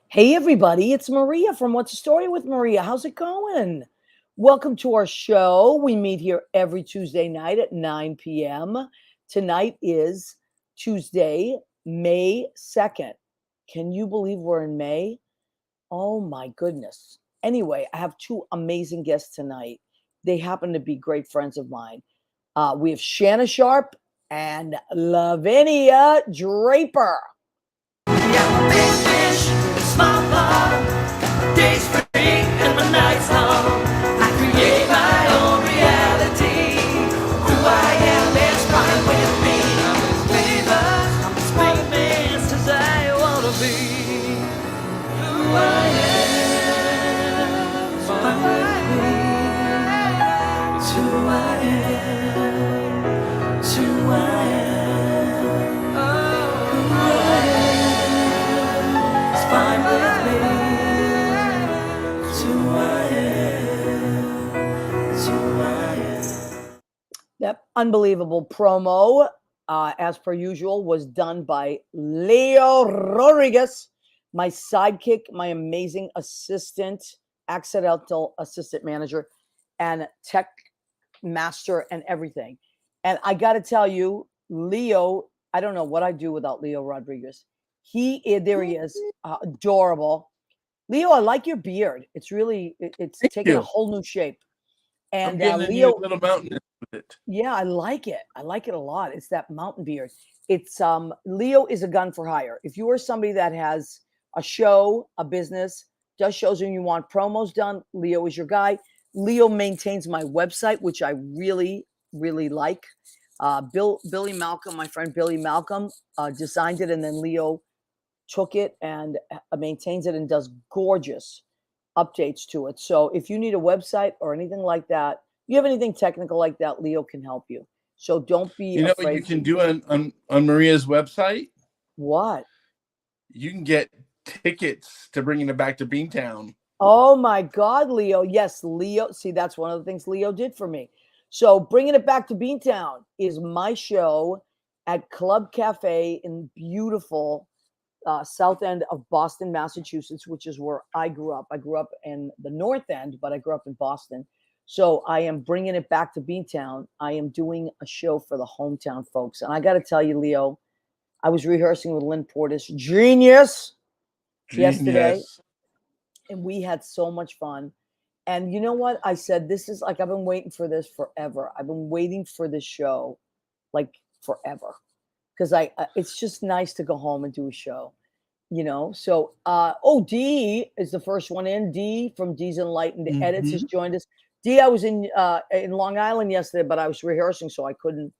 Hey, everybody, it's Maria from What's the Story with Maria. How's it going? Welcome to our show. We meet here every Tuesday night at 9 p.m. Tonight is Tuesday, May 2nd. Can you believe we're in May? Oh, my goodness. Anyway, I have two amazing guests tonight. They happen to be great friends of mine. We have Shanna Sharp and Lavinia Draper. Yeah, big fish, small pond, days free and my nights long. I create my own reality. Who I am is fine with me. I'm as famous, I'm as famous as I wanna be. Who I am is fine with me. It's who I am. It's who I am. Oh, who I am. Fine with me. It's who I am. It's who I am. That unbelievable promo, as per usual, was done by Leo Rodriguez, my sidekick, my amazing assistant, accidental assistant manager, and tech master and everything. And I got to tell you, Leo, I don't know what I'd do without Leo Rodriguez. There he is, adorable. Leo, I like your beard. It's it's Thank taking a you. whole new shape. I'm And getting a new Leo, little mountain with it. yeah, I like it. I like it a lot. It's that mountain beard. It's Leo is a gun for hire. If you are somebody that has a show, a business, does shows and you want promos done, Leo is your guy. Leo maintains my website, which I really, really like. Billy Malcolm, my friend Billy Malcolm, designed it, and then Leo took it and maintains it and does gorgeous updates to it. So if you need a website or anything like that, you have anything technical like that, Leo can help you. So don't be You know what you afraid can to. do on Maria's website? What? You can get tickets to bringing it back to Beantown. Oh my God, Leo. Yes, Leo. See, that's one of the things Leo did for me. So bringing it back to Beantown is my show at Club Cafe in beautiful south end of Boston, Massachusetts, which is where I grew up. I grew up in the north end, but I grew up in Boston. So I am bringing it back to Beantown. I am doing a show for the hometown folks. And I got to tell you, Leo, I was rehearsing with Lynn Portas, genius, yesterday, Genius. and we had so much fun. And you know what? I said, this is like, I've been waiting for this forever. I've been waiting for this show like forever because it's just nice to go home and do a show. So D is the first one in. D from D's Enlightened Edits has Mm-hmm. joined us. D, I was in Long Island yesterday, but I was rehearsing, so I couldn't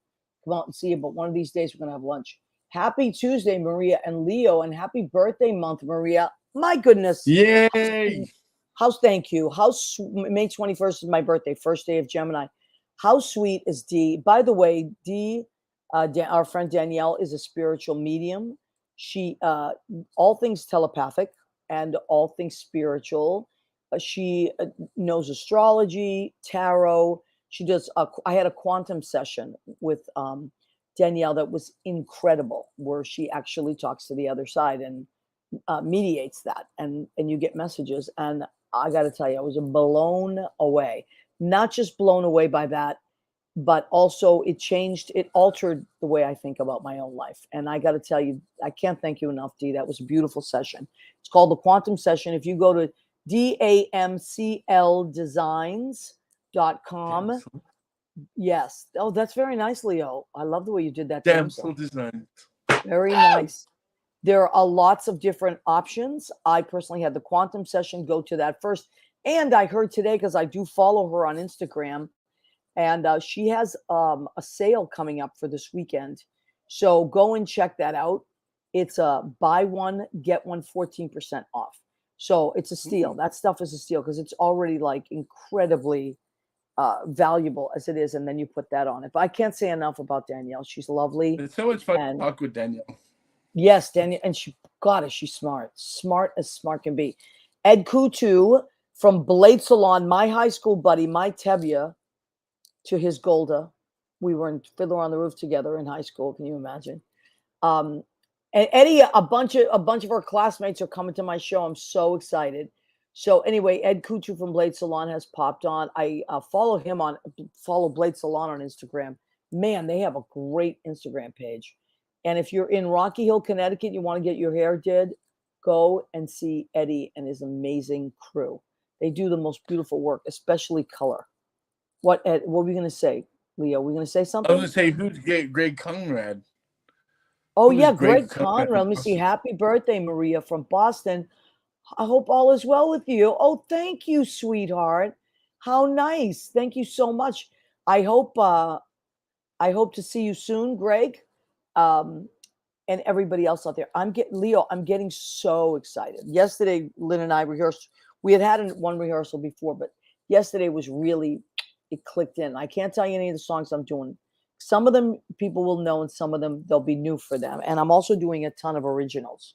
come out and see you. But one of these days we're gonna have lunch. Happy Tuesday, Maria and Leo, and happy birthday month, Maria. My goodness. Yay! How's thank you. May 21st is my birthday, first day of Gemini. How sweet is D? By the way, D, our friend Danielle is a spiritual medium. She all things telepathic and all things spiritual. She knows astrology, tarot. She does. I had a quantum session with Danielle that was incredible, where she actually talks to the other side and mediates that, and you get messages. And I got to tell you, I was blown away. Not just blown away by that, but also it altered the way I think about my own life. And I got to tell you, I can't thank you enough, D. That was a beautiful session. It's called the Quantum Session. If you go to damcldesigns.com. Damsel, Yes. Oh, that's very nice, Leo. I love the way you did that, damsel damsel. design. Very nice. There are lots of different options. I personally had the quantum session. Go to that first. And I heard today, because I do follow her on Instagram, and she has a sale coming up for this weekend. So go and check that out. It's a buy one, get one 14% off. So it's a steal. Ooh. That stuff is a steal because it's already like incredibly valuable as it is. And then you put that on it. But I can't say enough about Danielle. She's lovely. It's so much fun And to talk with Danielle. yes, Danielle, and she's smart, smart as smart can be. Ed Kutu from Blade Salon, my high school buddy, my Tevye, to his Golda. We were in Fiddler on the Roof together in high school. Can you imagine? Um, And Eddie, a bunch of our classmates are coming to my show. I'm so excited. So anyway, Ed Kuchu from Blade Salon has popped on. I follow Blade Salon on Instagram. Man, they have a great Instagram page. And if you're in Rocky Hill, Connecticut, you want to get your hair did, go and see Eddie and his amazing crew. They do the most beautiful work, especially color. What Ed? What were we going to say, Leo? We're going to say I something? was going to say, who's Greg Conrad? Oh, Who yeah, is Greg Greg Conrad. Let me see. Boston? Happy birthday, Maria from Boston. I hope all is well with you. Oh, thank you, sweetheart. How nice. Thank you so much. I hope to see you soon, Greg. And everybody else out there. I'm getting so excited. Yesterday, Lynn and I rehearsed. We had one rehearsal before, but yesterday was really, it clicked in. I can't tell you any of the songs I'm doing. Some of them people will know, and some of them they'll be new for them. And I'm also doing a ton of originals.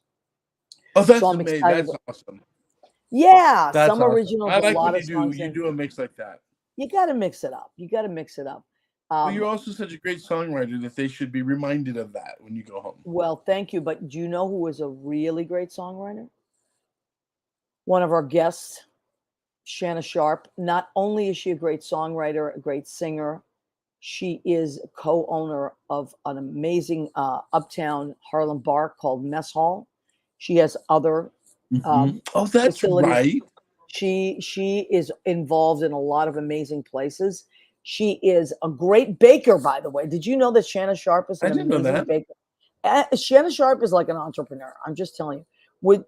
Oh, that's So I'm amazing. excited. That's awesome. Yeah, That's some awesome. originals, I like a lot when of songs. you do a mix like that. You got to mix it up. You got to mix it up. But you're also such a great songwriter that they should be reminded of that when you go home. Well, thank you. But do you know who is a really great songwriter? One of our guests, Shanna Sharp. Not only is she a great songwriter, a great singer, she is co-owner of an amazing uptown Harlem bar called Mess Hall. She has other Oh, that's facilities. right. She is involved in a lot of amazing places. She is a great baker, by the way. Did you know that Shanna Sharp is an amazing baker? Shanna Sharp is like an entrepreneur. I'm just telling you.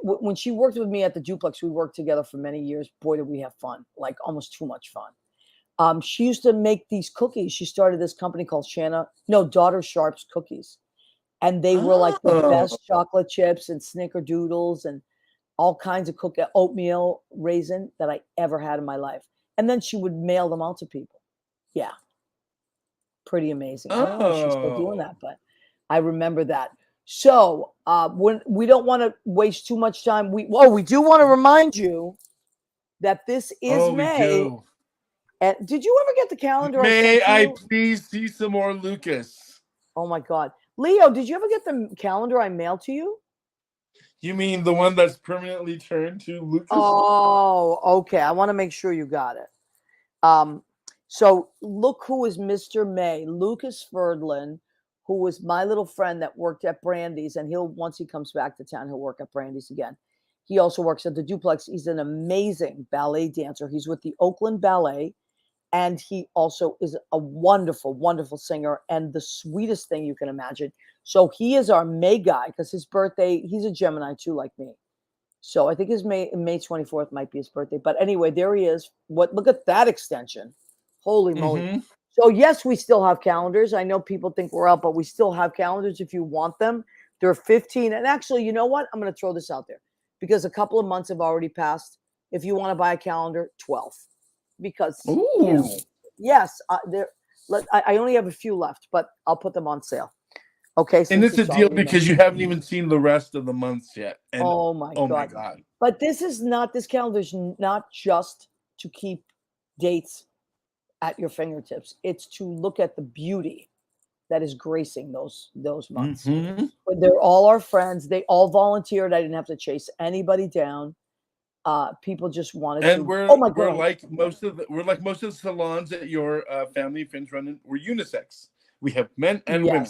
When she worked with me at the Duplex, we worked together for many years. Boy, did we have fun, like almost too much fun. She used to make these cookies. She started this company called Daughter Sharp's Cookies. And they were like the best chocolate chips and snickerdoodles and all kinds of oatmeal raisin that I ever had in my life. And then she would mail them out to people. Yeah. Pretty amazing. I don't know if she's still doing that, but I remember that. So when we don't want to waste too much time, we do want to remind you that this is May. And did you ever get the calendar? May I please see some more Lucas? Oh my God. Leo, did you ever get the calendar I mailed to you? You mean the one that's permanently turned to Lucas? Oh, okay. I want to make sure you got it. So look who is Mr. May, Lucas Ferdlin, who was my little friend that worked at Brandy's, and once he comes back to town, he'll work at Brandy's again. He also works at the Duplex. He's an amazing ballet dancer. He's with the Oakland Ballet, and he also is a wonderful, wonderful singer and the sweetest thing you can imagine. So he is our May guy because his birthday, he's a Gemini too, like me. So I think his May 24th might be his birthday. But anyway, there he is. Look at that extension. Holy moly. So yes, we still have calendars. I know people think we're out, but we still have calendars if you want them. They're 15. And actually, you know what? I'm going to throw this out there because a couple of months have already passed. If you want to buy a calendar, 12. Because yes, I only have a few left, but I'll put them on sale. Okay. And it's a deal because you haven't even seen the rest of the months yet. And oh my God. But this calendar is not just to keep dates at your fingertips. It's to look at the beauty that is gracing those months. But they're all our friends. They all volunteered. I didn't have to chase anybody down. People just wanted to. We're like most of the salons that your family and friends run in. We're unisex. We have men and women.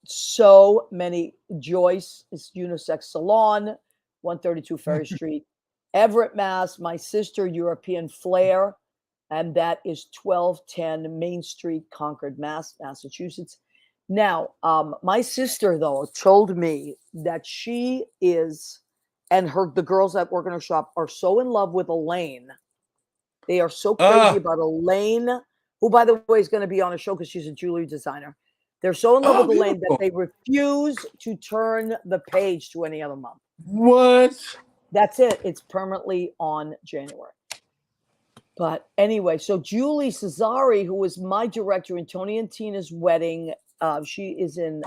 So many. Joyce is unisex salon, 132 Ferry Street, Everett, Mass. My sister, European Flair, and that is 1210 Main Street, Concord, Massachusetts. Now, my sister though told me that she is. And the girls that work in her shop are so in love with Elaine. They are so crazy about Elaine, who, by the way, is going to be on a show because she's a jewelry designer. They're so in love with Elaine that they refuse to turn the page to any other month. What? That's it. It's permanently on January. But anyway, so Julie Cesari, who was my director in Tony and Tina's wedding, she is in...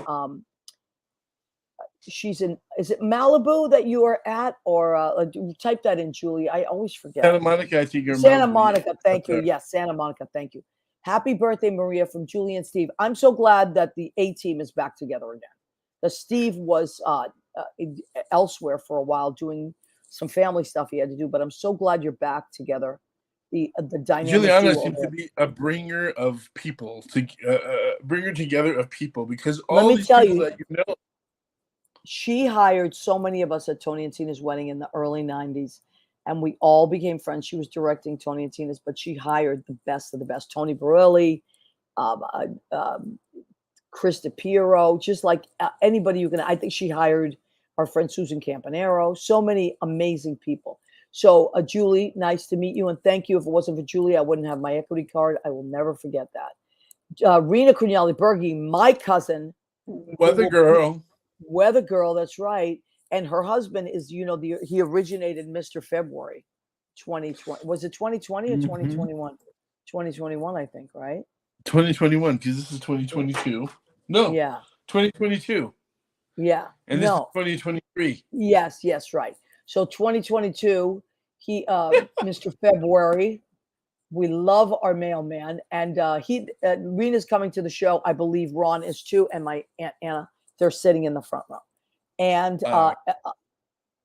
is it Malibu that you are at, or type that in, Julie? I always forget. Santa Monica, I think you're Santa Monica. Thank you. Yes, Santa Monica. Thank you. Happy birthday, Maria, from Julie and Steve. I'm so glad that the A team is back together again. Because Steve was elsewhere for a while doing some family stuff he had to do. But I'm so glad you're back together. The dynamic Juliana duo seems there. to be a bringer of people, bringer together of people, because Let all me these tell people you, that you know. she hired so many of us at Tony and Tina's wedding in the early 90s, and we all became friends. She was directing Tony and Tina's, but she hired the best of the best. Tony Borelli, Chris DePiero, just like anybody you can. I think she hired our friend Susan Campanero, so many amazing people. So, Julie, nice to meet you, and thank you. If it wasn't for Julie, I wouldn't have my equity card. I will never forget that. Rena Cunali-Bergi, my cousin, Weather girl. Weather girl, that's right. And her husband is, he originated Mr. February 2020. Was it 2020 or 2021? 2021, I think, right? 2021, because this is 2022. No. Yeah. 2022. Yeah. And this is 2023. Yes, right. So 2022, he Mr. February. We love our mailman. And Rena's coming to the show. I believe Ron is too, and my Aunt Anna. They're sitting in the front row. And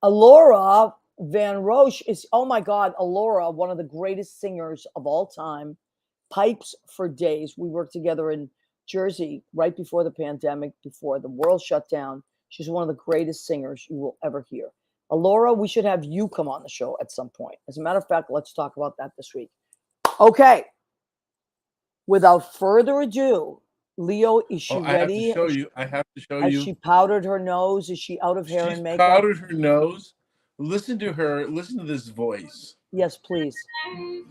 Alora Van Roche is, oh my God, Alora, one of the greatest singers of all time, pipes for days. We worked together in Jersey right before the pandemic, before the world shut down. She's one of the greatest singers you will ever hear. Alora, we should have you come on the show at some point. As a matter of fact, let's talk about that this week. Okay. Without further ado, Leo, is she ready? I have to show you. Has she powdered her nose? Is she out of hair and makeup? Powdered her nose. Listen to her. Listen to this voice. Yes, please. And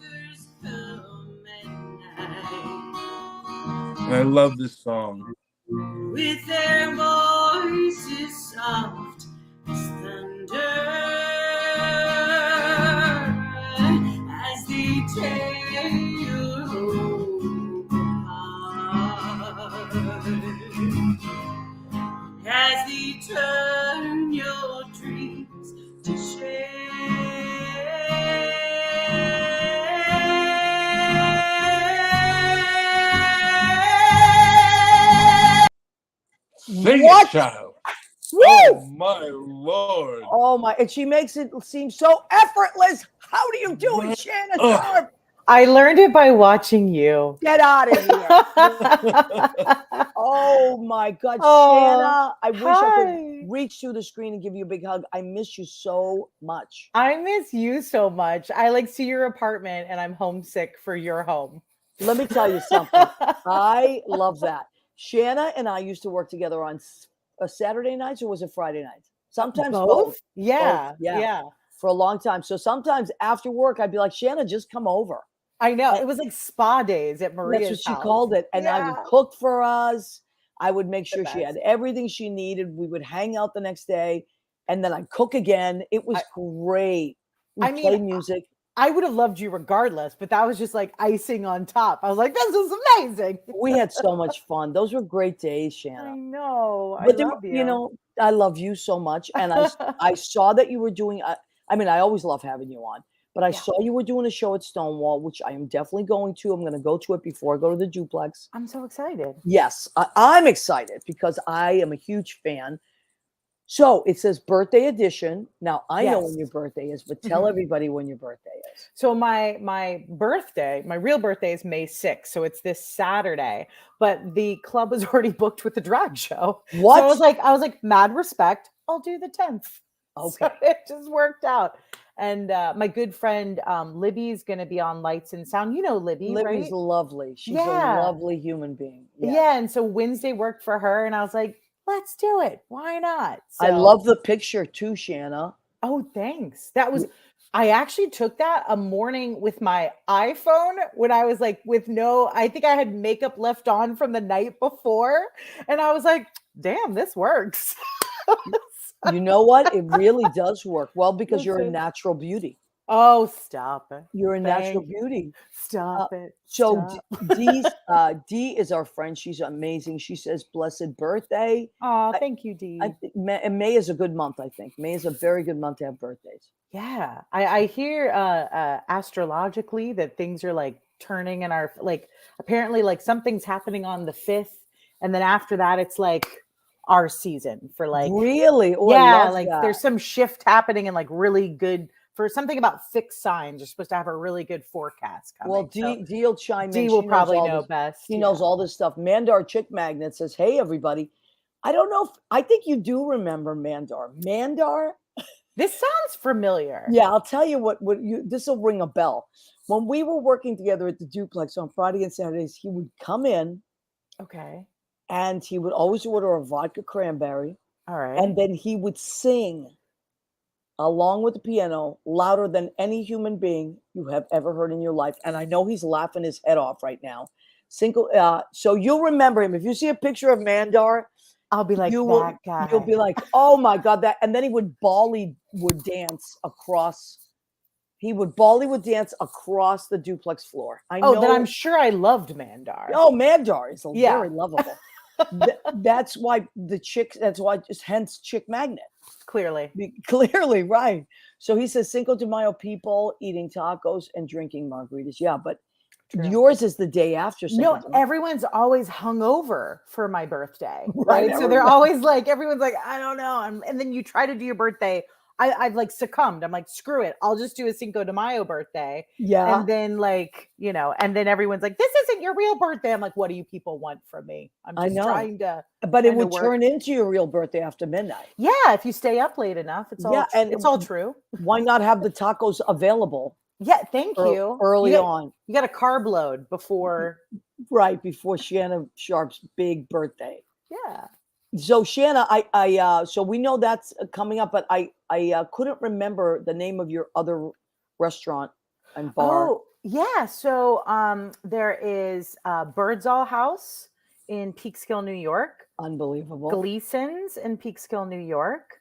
I love this song. With their voices soft as thunder, as they tear you apart, as they turn your dreams to shame. Sing What? it, child. Woo! Oh my Lord. Oh my, and she makes it seem so effortless. How do you do it, Shanna Sharp? I learned it by watching you. Get out of here. Oh my God, Shanna. I wish I could reach through the screen and give you a big hug. I miss you so much. I miss you so much. I see your apartment and I'm homesick for your home. Let me tell you something. I love that. Shanna and I used to work together on Saturday nights, or was it Friday nights? Sometimes both. Yeah. Both. Yeah. For a long time. So sometimes after work, I'd be like, Shanna, just come over. I know. It was like spa days at Maria's That's what house. she called it. And I would cook for us. I would make sure she had everything she needed. We would hang out the next day. And then I'd cook again. It was great. We played music. I would have loved you regardless, but that was just like icing on top. I was like, this is amazing. We had so much fun. Those were great days, Shanna. I know. But I love you so much. And I saw that you were doing, I always love having you on, but I saw you were doing a show at Stonewall, which I am definitely going to. I'm going to go to it before I go to the duplex. I'm so excited. Yes, I'm excited because I am a huge fan. So it says birthday edition. Now I know when your birthday is, but tell everybody when your birthday is. So my real birthday is May 6th. So it's this Saturday, but the club was already booked with the drag show. What? So I was like, mad respect. I'll do the 10th. Okay. So it just worked out. And my good friend Libby's going to be on Lights and Sound. You know Libby, Libby's right? lovely. She's a lovely human being. Yeah. And so Wednesday worked for her. And I was like, let's do it. Why not? So, I love the picture too, Shanna. Oh, thanks. I actually took that a morning with my iPhone when I was like I think I had makeup left on from the night before. And I was like, damn, this works. You know what? It really does work. Well, because you're a natural beauty. Oh, stop it. You're a natural beauty. Stop it. So Dee is our friend. She's amazing. She says, blessed birthday. Oh, thank you, Dee. May is a good month, I think. May is a very good month to have birthdays. Yeah. I hear astrologically that things are like turning in our, like, apparently like something's happening on the 5th. And then after that, it's like our season for like Really? Oh, I yeah, love like that. there's some shift happening and like really good for something about fixed signs. You're supposed to have a really good forecast coming. Well, So Dee will chime in. Dee will She knows probably all know this. best. She knows all this stuff. Mandar Chick Magnet says, "Hey, everybody." I don't know if I think you do remember Mandar. Mandar? This sounds familiar. Yeah, I'll tell you what you this will ring a bell. When we were working together at the duplex on Friday and Saturdays, he would come in Okay. and he would always order a vodka cranberry. All right. And then he would sing along with the piano louder than any human being you have ever heard in your life. And I know he's laughing his head off right now. So you'll remember him. If you see a picture of Mandar, I'll be like, that guy. you'll be like, oh my God, that. And then he would dance across. He would dance across the duplex floor. I know. then I'm sure I loved Mandar. Oh, Mandar is Yeah. very lovable. That's why hence Chick Magnet. Clearly. Clearly, right. So he says Cinco de Mayo people eating tacos and drinking margaritas. Yeah, but True. yours is the day after Cinco de Mayo. Everyone's always hungover for my birthday, Right, right? So they're always like, everyone's like, I don't know. And then you try to do your birthday. I've like succumbed. I'm like, screw it. I'll just do a Cinco de Mayo birthday. Yeah. And then like, and then everyone's like, this isn't your real birthday. I'm like, what do you people want from me? I'm just trying to. But it would turn into your real birthday after midnight. Yeah. If you stay up late enough, it's all true. Why not have the tacos available? Yeah. Thank you. Early on. You got a carb load before. Right. Before Shanna Sharp's big birthday. Yeah. So Shanna, so we know that's coming up, but I couldn't remember the name of your other restaurant and bar. Oh, yeah. So there is Birdsall House in Peekskill, New York. Unbelievable. Gleason's in Peekskill, New York.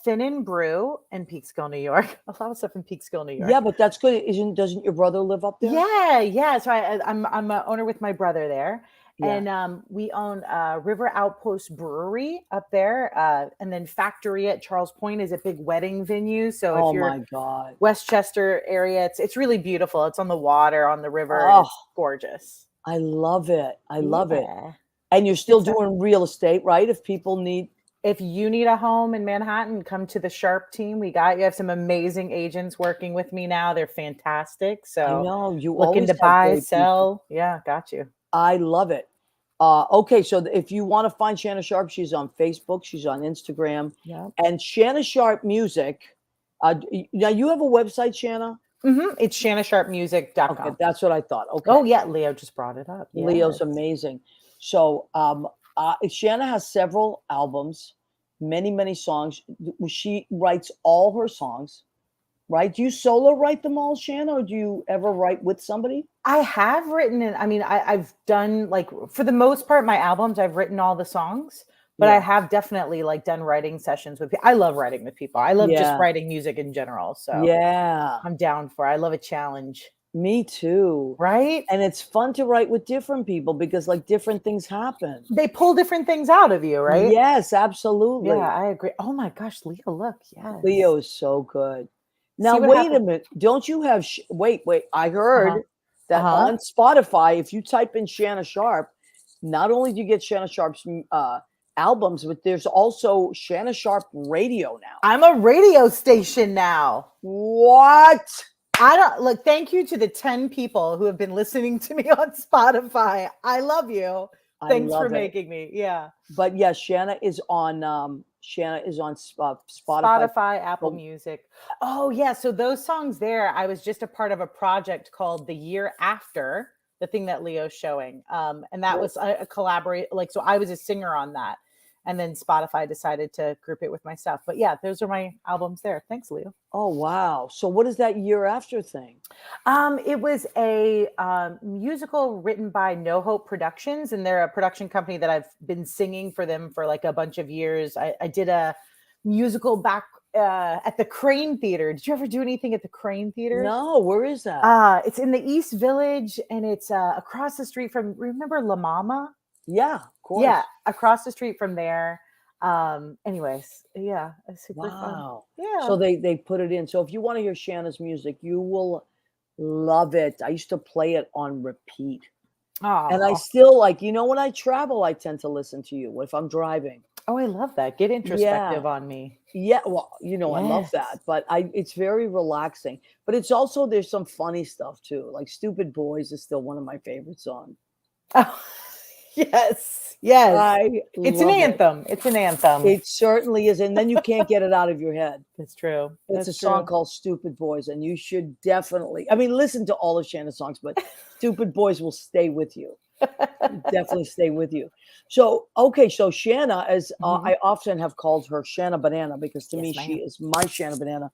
Thin and Brew in Peekskill, New York. A lot of stuff in Peekskill, New York. Yeah, but that's good. Doesn't your brother live up there? Yeah. So I'm an owner with my brother there. Yeah. And we own River Outpost Brewery up there. And then Factory at Charles Point is a big wedding venue. So if you're my God. Westchester area, it's really beautiful. It's on the water, on the river. Oh, it's gorgeous. I love it. I love it. And you're still doing real estate, right? If you need a home in Manhattan, come to the Sharp team. You have some amazing agents working with me now. They're fantastic. So I know you looking to buy, sell. People. Yeah, got you. I love it. Okay, so if you want to find Shanna Sharp, she's on Facebook, she's on Instagram, and Shanna Sharp Music. Now you have a website, Shanna? Mm-hmm. It's shannasharpmusic.com. Okay, that's what I thought. Okay. Oh yeah, Leo just brought it up. Yes. Leo's amazing. So Shanna has several albums, many songs. She writes all her songs. Right? Do you solo write them all, Shanna, or do you ever write with somebody? I have written it. I mean, I've done like for the most part, my albums, I've written all the songs, but I have definitely like done writing sessions with people. I love writing with people. I love just writing music in general. So I'm down for it. I love a challenge. Me too. Right? And it's fun to write with different people because like different things happen. They pull different things out of you, right? Yes, absolutely. Yeah, I agree. Oh my gosh, Leo, look. Yes. Leo is so good. Now, wait a minute. Don't you have, wait, I heard that on Spotify, if you type in Shanna Sharp, not only do you get Shanna Sharp's albums, but there's also Shanna Sharp Radio now. I'm a radio station now. What? Thank you to the 10 people who have been listening to me on Spotify. I love you. Thanks for making me. Yeah. But yes, Shanna is on Spotify, Apple Music. Oh yeah. So those songs there, I was just a part of a project called The Year After, the thing that Leo's showing. And that was a collaborate. So I was a singer on that. And then Spotify decided to group it with my stuff. But yeah, those are my albums there. Thanks, Leo. Oh, wow. So what is that Year After thing? It was a musical written by No Hope Productions. And they're a production company that I've been singing for them for like a bunch of years. I did a musical back at the Crane Theater. Did you ever do anything at the Crane Theater? No, where is that? It's in the East Village and it's across the street from, remember La Mama? Yeah, of course. Yeah, across the street from there. Anyways, yeah, super fun. Yeah. So they put it in. So if you want to hear Shanna's music, you will love it. I used to play it on repeat. Oh. And I still when I travel, I tend to listen to you if I'm driving. Oh, I love that. Get Yeah. introspective on me. Yeah, well, I love that, Yes. but it's very relaxing. But it's also there's some funny stuff too. Like Stupid Boys is still one of my favorite songs. Oh, yes. Yes. I It's an love it. anthem. It's an anthem. It certainly is. And then you can't get it out of your head. That's true. It's a That's song true. called Stupid Boys, and you should definitely, listen to all of Shanna's songs, but Stupid Boys will stay with you. Definitely stay with you. So, okay, so Shanna, as Mhm. I often have called her Shanna Banana, because to Yes, me, she ma'am. is my Shanna Banana.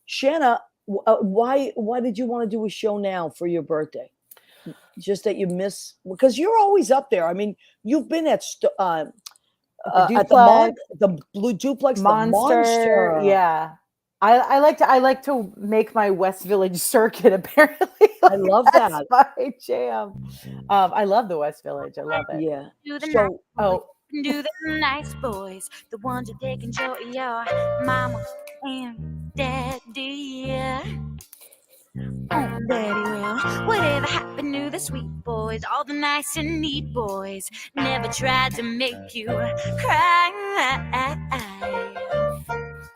Shanna, why did you want to do a show now for your birthday? Just that you miss, because you're always up there. You've been at The at duplex, the Blue Duplex, the Monster. Monster. Yeah. I like to make my West Village circuit apparently. I Like, love that's that. my jam. I love the West Village. I love it. Yeah. Do the nice So, Oh, do the nice boys, the ones that they can show your mama and daddy. Oh, daddy, well, whatever happened to the sweet boys, all the nice and neat boys, never tried to make you cry.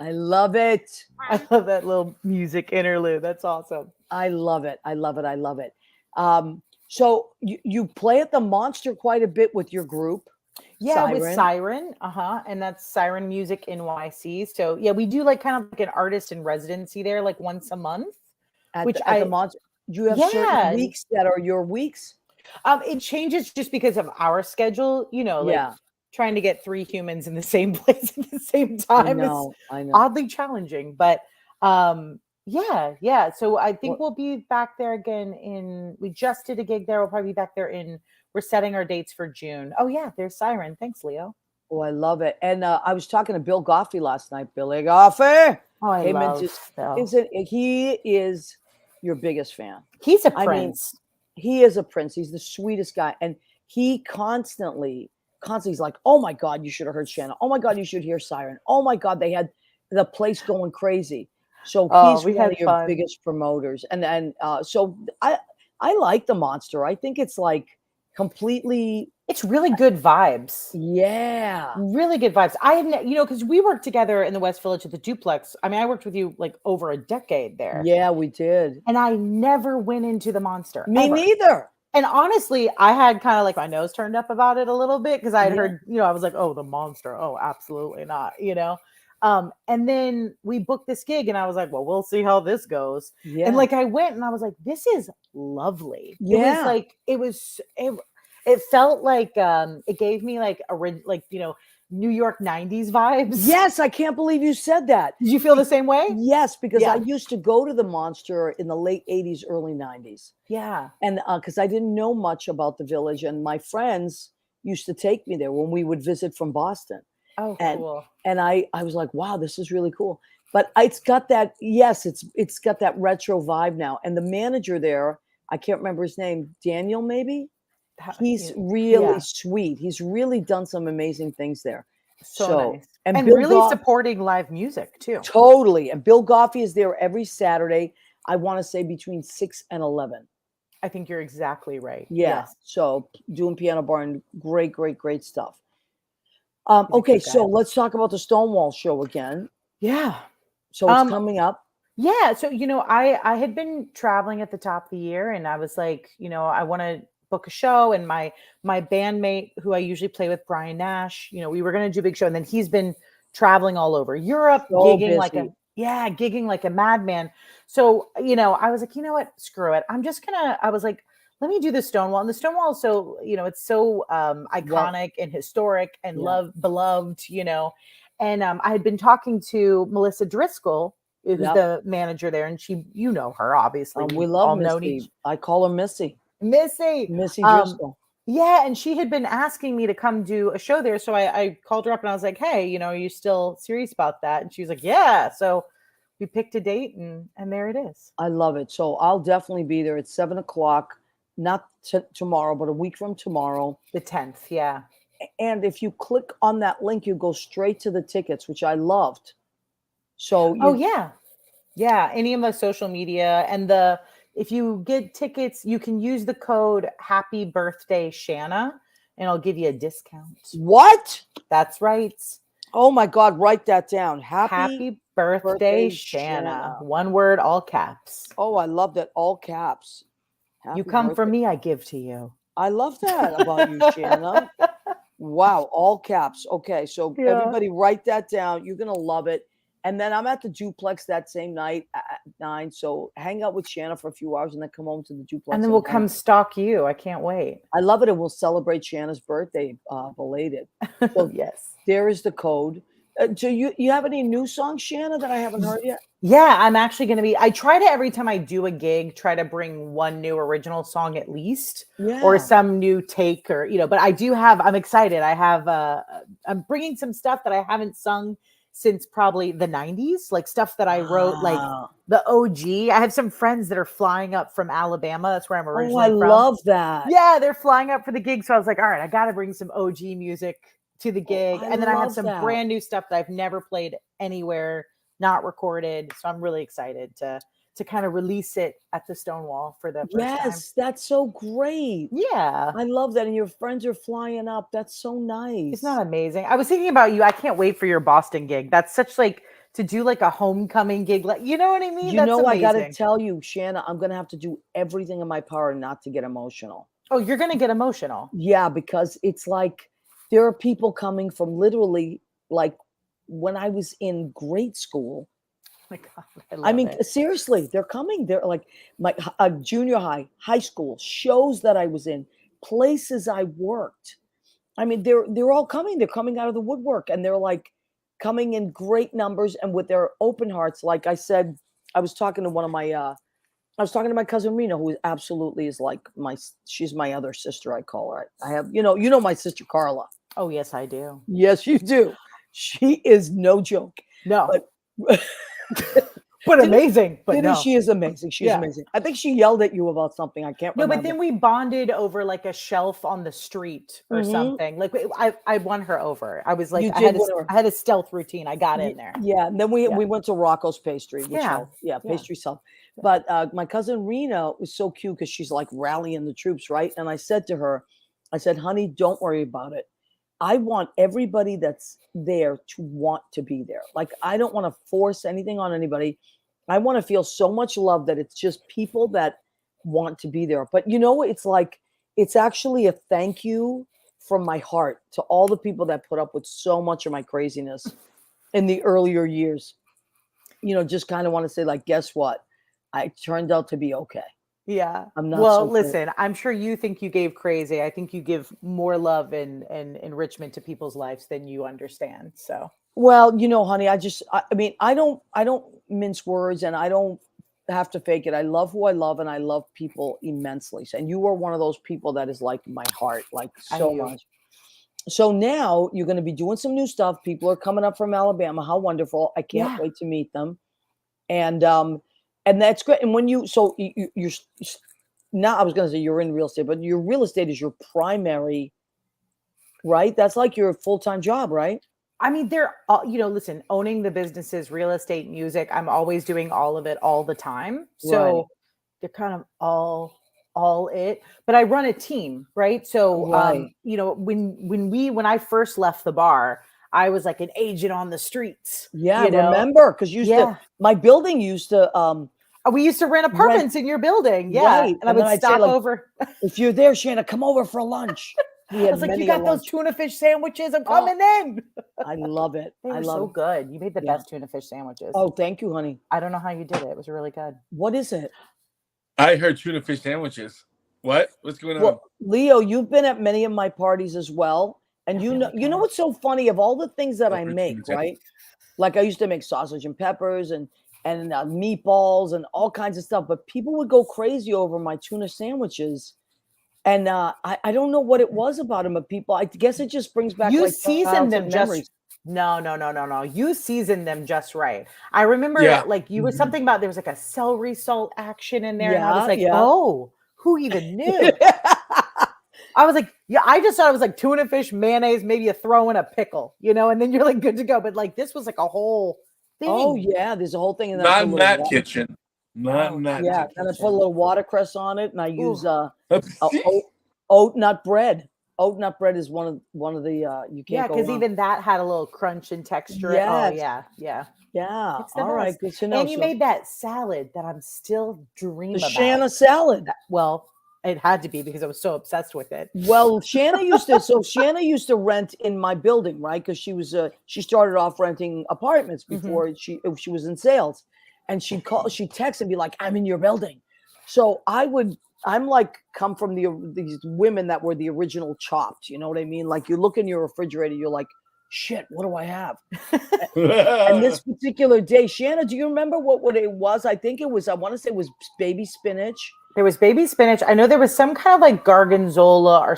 I love it. I love that little music interlude. That's awesome. I love it. I love it. I love it. So you play at the Monster quite a bit with your group. Yeah, with Siren. Siren, and that's Siren Music NYC. So yeah, we do like kind of like an artist in residency there, like once a month. At Which the Monster. Do you have Yeah. certain weeks that are your weeks? It changes just because of our schedule, like Yeah. trying to get 3 humans in the same place at the same I time is know. oddly challenging. But yeah. So I think we'll be back there again we just did a gig there. We'll probably be back there we're setting our dates for June. Oh yeah, there's Siren. Thanks, Leo. Oh, I love it. And I was talking to Bill Goffey last night. Billy Goffey. Oh, I Came in love Phil. he is your biggest fan. He's a I mean, prince. he is a prince. He's the sweetest guy. And he constantly he's like, oh my God, you should have heard Shanna. Oh my God, you should hear Siren. Oh my God, they had the place going crazy. So he's we one had of your fun. biggest promoters. And so I like the Monster. I think it's like completely, It's really good vibes. yeah. Really good vibes. I had, because we worked together in the West Village at the Duplex. I mean, I worked with you like over a decade there. Yeah, we did. And I never went into the Monster. Me ever. neither. And honestly, I had kind of like my nose turned up about it a little bit because I had Yeah. heard, I was like, oh, the Monster. Oh, absolutely not, And then we booked this gig and I was like, well, we'll see how this goes. Yeah. And like I went and I was like, this is lovely. Yeah. It felt like it gave me like New York 90s vibes. Yes, I can't believe you said that. Did you feel the same way? Yes, because Yeah. I used to go to the Monster in the late 80s, early 90s. Yeah. And because I didn't know much about the Village, and my friends used to take me there when we would visit from Boston. Oh, And cool. and I was like, wow, this is really cool. But it's got that, yes, it's got that retro vibe now. And the manager there, I can't remember his name, Daniel maybe? He's really sweet. He's really done some amazing things there. So nice. And And Bill really Goff- supporting live music too. Totally. And Bill Goffey is there every Saturday. I want to say between 6 and 11. I think you're exactly right. Yeah. Yes. So doing piano bar and great stuff. He's a Okay, good so guy. let's talk about the Stonewall show again. Yeah. So it's coming up. Yeah. So, I had been traveling at the top of the year and I was like, I want to book a show. And my bandmate who I usually play with, Brian Nash, we were going to do a big show. And then he's been traveling all over Europe, So gigging busy. gigging like a madman. So, I was like, you know what? Screw it. I was like, let me do the Stonewall. And the Stonewall, so, it's so iconic and historic and beloved, And I had been talking to Melissa Driscoll, who's the manager there, and she, her obviously. We love Missy. I call her Missy. Missy Driscoll. Yeah, and she had been asking me to come do a show there, so I called her up and I was like, hey, are you still serious about that? And she was like, yeah. So we picked a date and there it is. I love it. So I'll definitely be there at 7:00, not tomorrow, but a week from tomorrow. The 10th, yeah. And if you click on that link, you go straight to the tickets, which I loved. So yeah. Any of my social media and if you get tickets, you can use the code Happy Birthday Shanna, and I'll give you a discount. What? That's right. Oh my God, write that down. Happy birthday, Shanna. One word, all caps. Oh, I love that. All caps. You Happy come birthday. from me, I give to you. I love that about you, Shanna. Wow, all caps. Okay, so Yeah. everybody write that down. You're going to love it. And then I'm at the duplex that same night at 9. So hang out with Shanna for a few hours and then come home to the duplex. And then we'll come stalk you. I can't wait. I love it. And we'll celebrate Shanna's birthday belated. So Yes. there is the code. So you have any new songs, Shanna, that I haven't heard yet? Yeah, I'm actually going to be, I try to, every time I do a gig, try to bring one new original song at least, or some new take, or, but I do have, I'm excited. I have, I'm bringing some stuff that I haven't sung since probably the 90s, like stuff that I wrote, like the OG. I have some friends that are flying up from Alabama. That's where I'm originally from. I love that. Yeah, they're flying up for the gig. So I was like, all right, I got to bring some OG music to the gig. And then I have some brand new stuff that I've never played anywhere, not recorded. So I'm really excited to kind of release it at the Stonewall for the first time. Yes, that's so great. Yeah. I love that. And your friends are flying up. That's so nice. It's not amazing. I was thinking about you. I can't wait for your Boston gig. That's such like to do like a homecoming gig. Like, you know what I mean? That's amazing. I got to tell you, Shanna, I'm going to have to do everything in my power not to get emotional. Oh, you're going to get emotional. Yeah, because it's like there are people coming from literally like when I was in grade school. Oh my God, I mean, seriously, they're coming. They're like my junior high school shows that I was in, places I worked. I mean, they're all coming. They're coming out of the woodwork, and they're like coming in great numbers and with their open hearts. Like I said, I was talking to my cousin Rena, who absolutely is like she's my other sister. I call her. I have, my sister Carla. Oh yes, I do. Yes, you do. She is no joke. No. But amazing. But no. She is amazing. She's amazing. I think she yelled at you about something. I can't remember. No, but then we bonded over like a shelf on the street or something. Like I won her over. I was like, I had a stealth routine. I got in there. Yeah. And then we went to Rocco's Pastry. Pastry self. But my cousin Rena was so cute because she's like rallying the troops, right? And I said to her, honey, don't worry about it. I want everybody that's there to want to be there. Like, I don't want to force anything on anybody. I want to feel so much love that it's just people that want to be there. But it's like, it's actually a thank you from my heart to all the people that put up with so much of my craziness in the earlier years. Just kind of want to say, like, guess what? I turned out to be okay. Yeah. I'm not. Well, listen, I'm sure you think you gave crazy. I think you give more love and enrichment to people's lives than you understand. So, well, honey, I don't mince words, and I don't have to fake it. I love who I love, and I love people immensely. And you are one of those people that is like my heart, like so much. So now you're going to be doing some new stuff. People are coming up from Alabama. How wonderful. I can't wait to meet them. And that's great. And when you're now, I was going to say you're in real estate, but your real estate is your primary, right? That's like your full-time job, right? I mean, they're all, listen, owning the businesses, real estate, music, I'm always doing all of it all the time. So they're kind of all it, but I run a team, right? So, when I first left the bar, I was like an agent on the streets. Yeah, I remember, because my building used to, we used to rent apartments in your building. Yeah. Right. And I would stop over. If you're there, Shanna, come over for lunch. I was like, you got those tuna fish sandwiches? I'm coming in. I love it. They were so good. You made the best tuna fish sandwiches. Oh, thank you, honey. I don't know how you did it. It was really good. What is it? I heard tuna fish sandwiches. What? What's going on? Well, Leo, you've been at many of my parties as well. And you know what's so funny? Of all the things that I make, right? Like I used to make sausage and peppers and meatballs and all kinds of stuff. But people would go crazy over my tuna sandwiches. And I don't know what it was about them, but people, I guess it just brings back you like season them memories. No. You season them just right. I remember like you were something about there was like a celery salt action in there. And I was like, oh, who even knew? I was like, I just thought it was like tuna fish, mayonnaise, maybe you throw in a pickle, and then you're like good to go. But like this was like a whole thing. Oh yeah, there's a whole thing in not in that kitchen. Not in that. Yeah, and I put a little watercress on it, and I use oat nut bread. oat nut bread is one of the you can't Yeah, go because wrong. even that had a little crunch and texture. Oh Yes. yeah, yeah. Yeah. It's the All right. best. Good to know. And you So made that salad that I'm still dream the about. Shanna salad. Well, it had to be because I was so obsessed with it. Well, Shanna used to rent in my building, right? Because she started off renting apartments before she was in sales, and she'd text and be like, "I'm in your building," so I'm like come from these women that were the original Chopped, you know what I mean? Like you look in your refrigerator, you're like, shit, what do I have? And this particular day, Shanna, do you remember what it was? I think it was, I want to say it was baby spinach. There was baby spinach. I know there was some kind of like gorgonzola or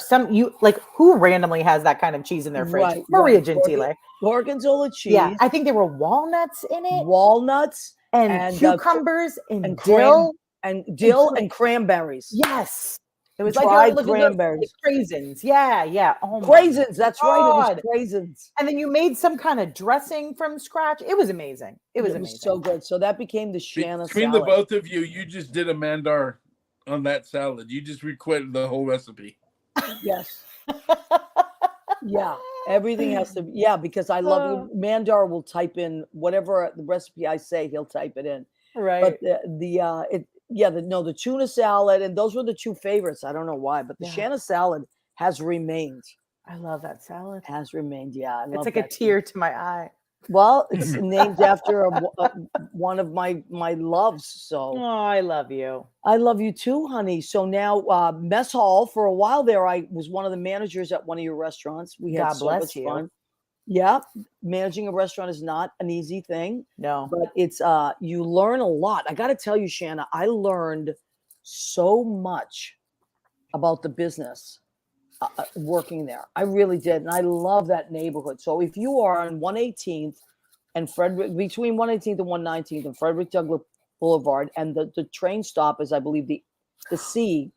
who randomly has that kind of cheese in their fridge? Right, Maria right. Gentile. Gorgonzola cheese. Yeah, I think there were walnuts in it. Walnuts and cucumbers and dill dill and cranberries. Yes. It was dried like cranberries. Craisins. Yeah, yeah. Oh my Craisins. That's right. It was God. craisins. And then you made some kind of dressing from scratch. It was amazing. It was amazing. So good. So that became the Shanna Between salad. the both of you, you just did a mandar on that salad. You just requested the whole recipe. Yes. Yeah. Everything has to be. Yeah, because I love you. Mandar will type in whatever the recipe I say, he'll type it in. Right. But the tuna salad, and those were the two favorites. I don't know why, but the Shanna salad has remained. I love that salad. Has remained. Yeah. I love it's like a tear to my eye. Well, it's named after one of my loves. So I love you. I love you too, honey. So now mess hall, for a while there, I was one of the managers at one of your restaurants. We had so much fun. Yeah, managing a restaurant is not an easy thing. No, but it's you learn a lot. I got to tell you, Shanna, I learned so much about the business working there. I really did, and I love that neighborhood. So if you are on 118th and between 118th and 119th and Frederick Douglass Boulevard, and the train stop is, I believe, the C.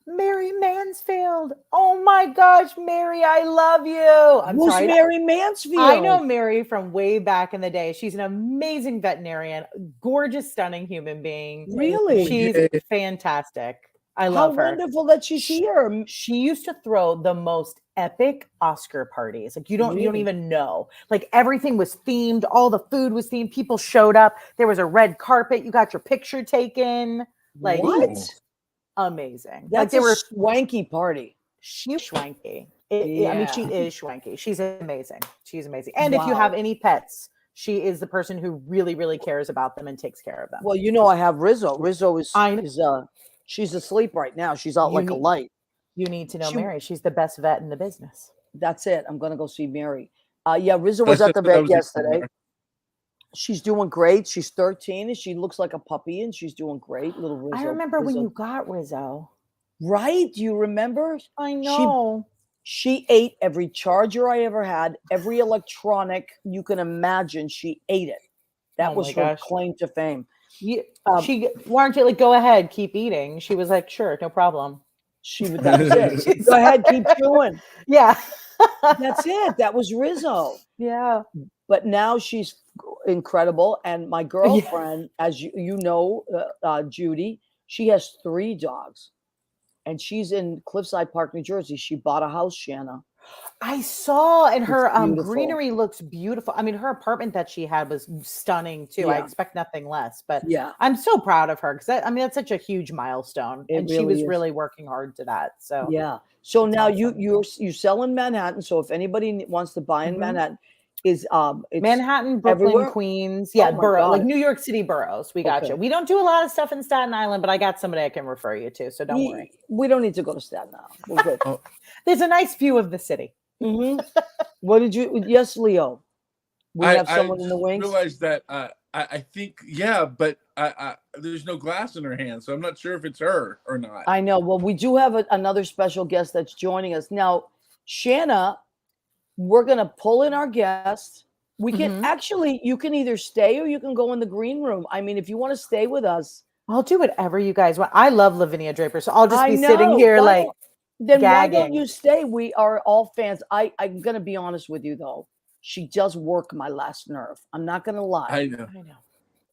Mary Mansfield. Oh my gosh, Mary, I love you. Who's Mary Mansfield? I know Mary from way back in the day. She's an amazing veterinarian, gorgeous, stunning human being. Really? She's fantastic. I love her. How wonderful that she's here. She used to throw the most epic Oscar parties. Like you don't even know. Like everything was themed. All the food was themed. People showed up. There was a red carpet. You got your picture taken. Like what? Amazing. That's like, a swanky party. She's swanky. I mean, she is swanky. She's amazing. She's amazing. And if you have any pets, she is the person who really, really cares about them and takes care of them. Well, you know, I have Rizzo. Rizzo is she's asleep right now. She's out like a light. You need to know Mary. She's the best vet in the business. That's it. I'm gonna go see Mary. Yeah, Rizzo was at the vet yesterday. She's doing great. She's 13 and she looks like a puppy and she's doing great. Little Rizzo. I remember when you got Rizzo. Right? Do you remember? I know. She ate every charger I ever had, every electronic you can imagine. She ate it. That was her claim to fame. She warned you, like, go ahead, keep eating. She was like, sure, no problem. That was it. Go ahead, keep chewing. Yeah. That's it. That was Rizzo. Yeah. But now she's incredible. And my girlfriend, as you know, Judy, she has 3 dogs. And she's in Cliffside Park, New Jersey. She bought a house, Shanna. I saw, and her greenery looks beautiful. I mean, her apartment that she had was stunning too. I expect nothing less, but I'm so proud of her because that's such a huge milestone, and she was really working hard to that. So So now you sell in Manhattan. So if anybody wants to buy in Manhattan, it's Manhattan, Brooklyn, everywhere? Queens, borough, like New York City boroughs. We got you. We don't do a lot of stuff in Staten Island, but I got somebody I can refer you to, so don't worry. We don't need to go to Staten Island. We're good. There's a nice view of the city. What did you? Yes, Leo. We have someone in the wings. I realized that. I think but there's no glass in her hand, so I'm not sure if it's her or not. I know. Well, we do have another special guest that's joining us now, Shanna. We're gonna pull in our guest. We can actually. You can either stay or you can go in the green room. I mean, if you want to stay with us, I'll do whatever you guys want. I love Lavinia Draper, so I'll just be sitting here like. Then gagging. Why don't you stay? We are all fans. I'm going to be honest with you, though. She does work my last nerve. I'm not going to lie. I know.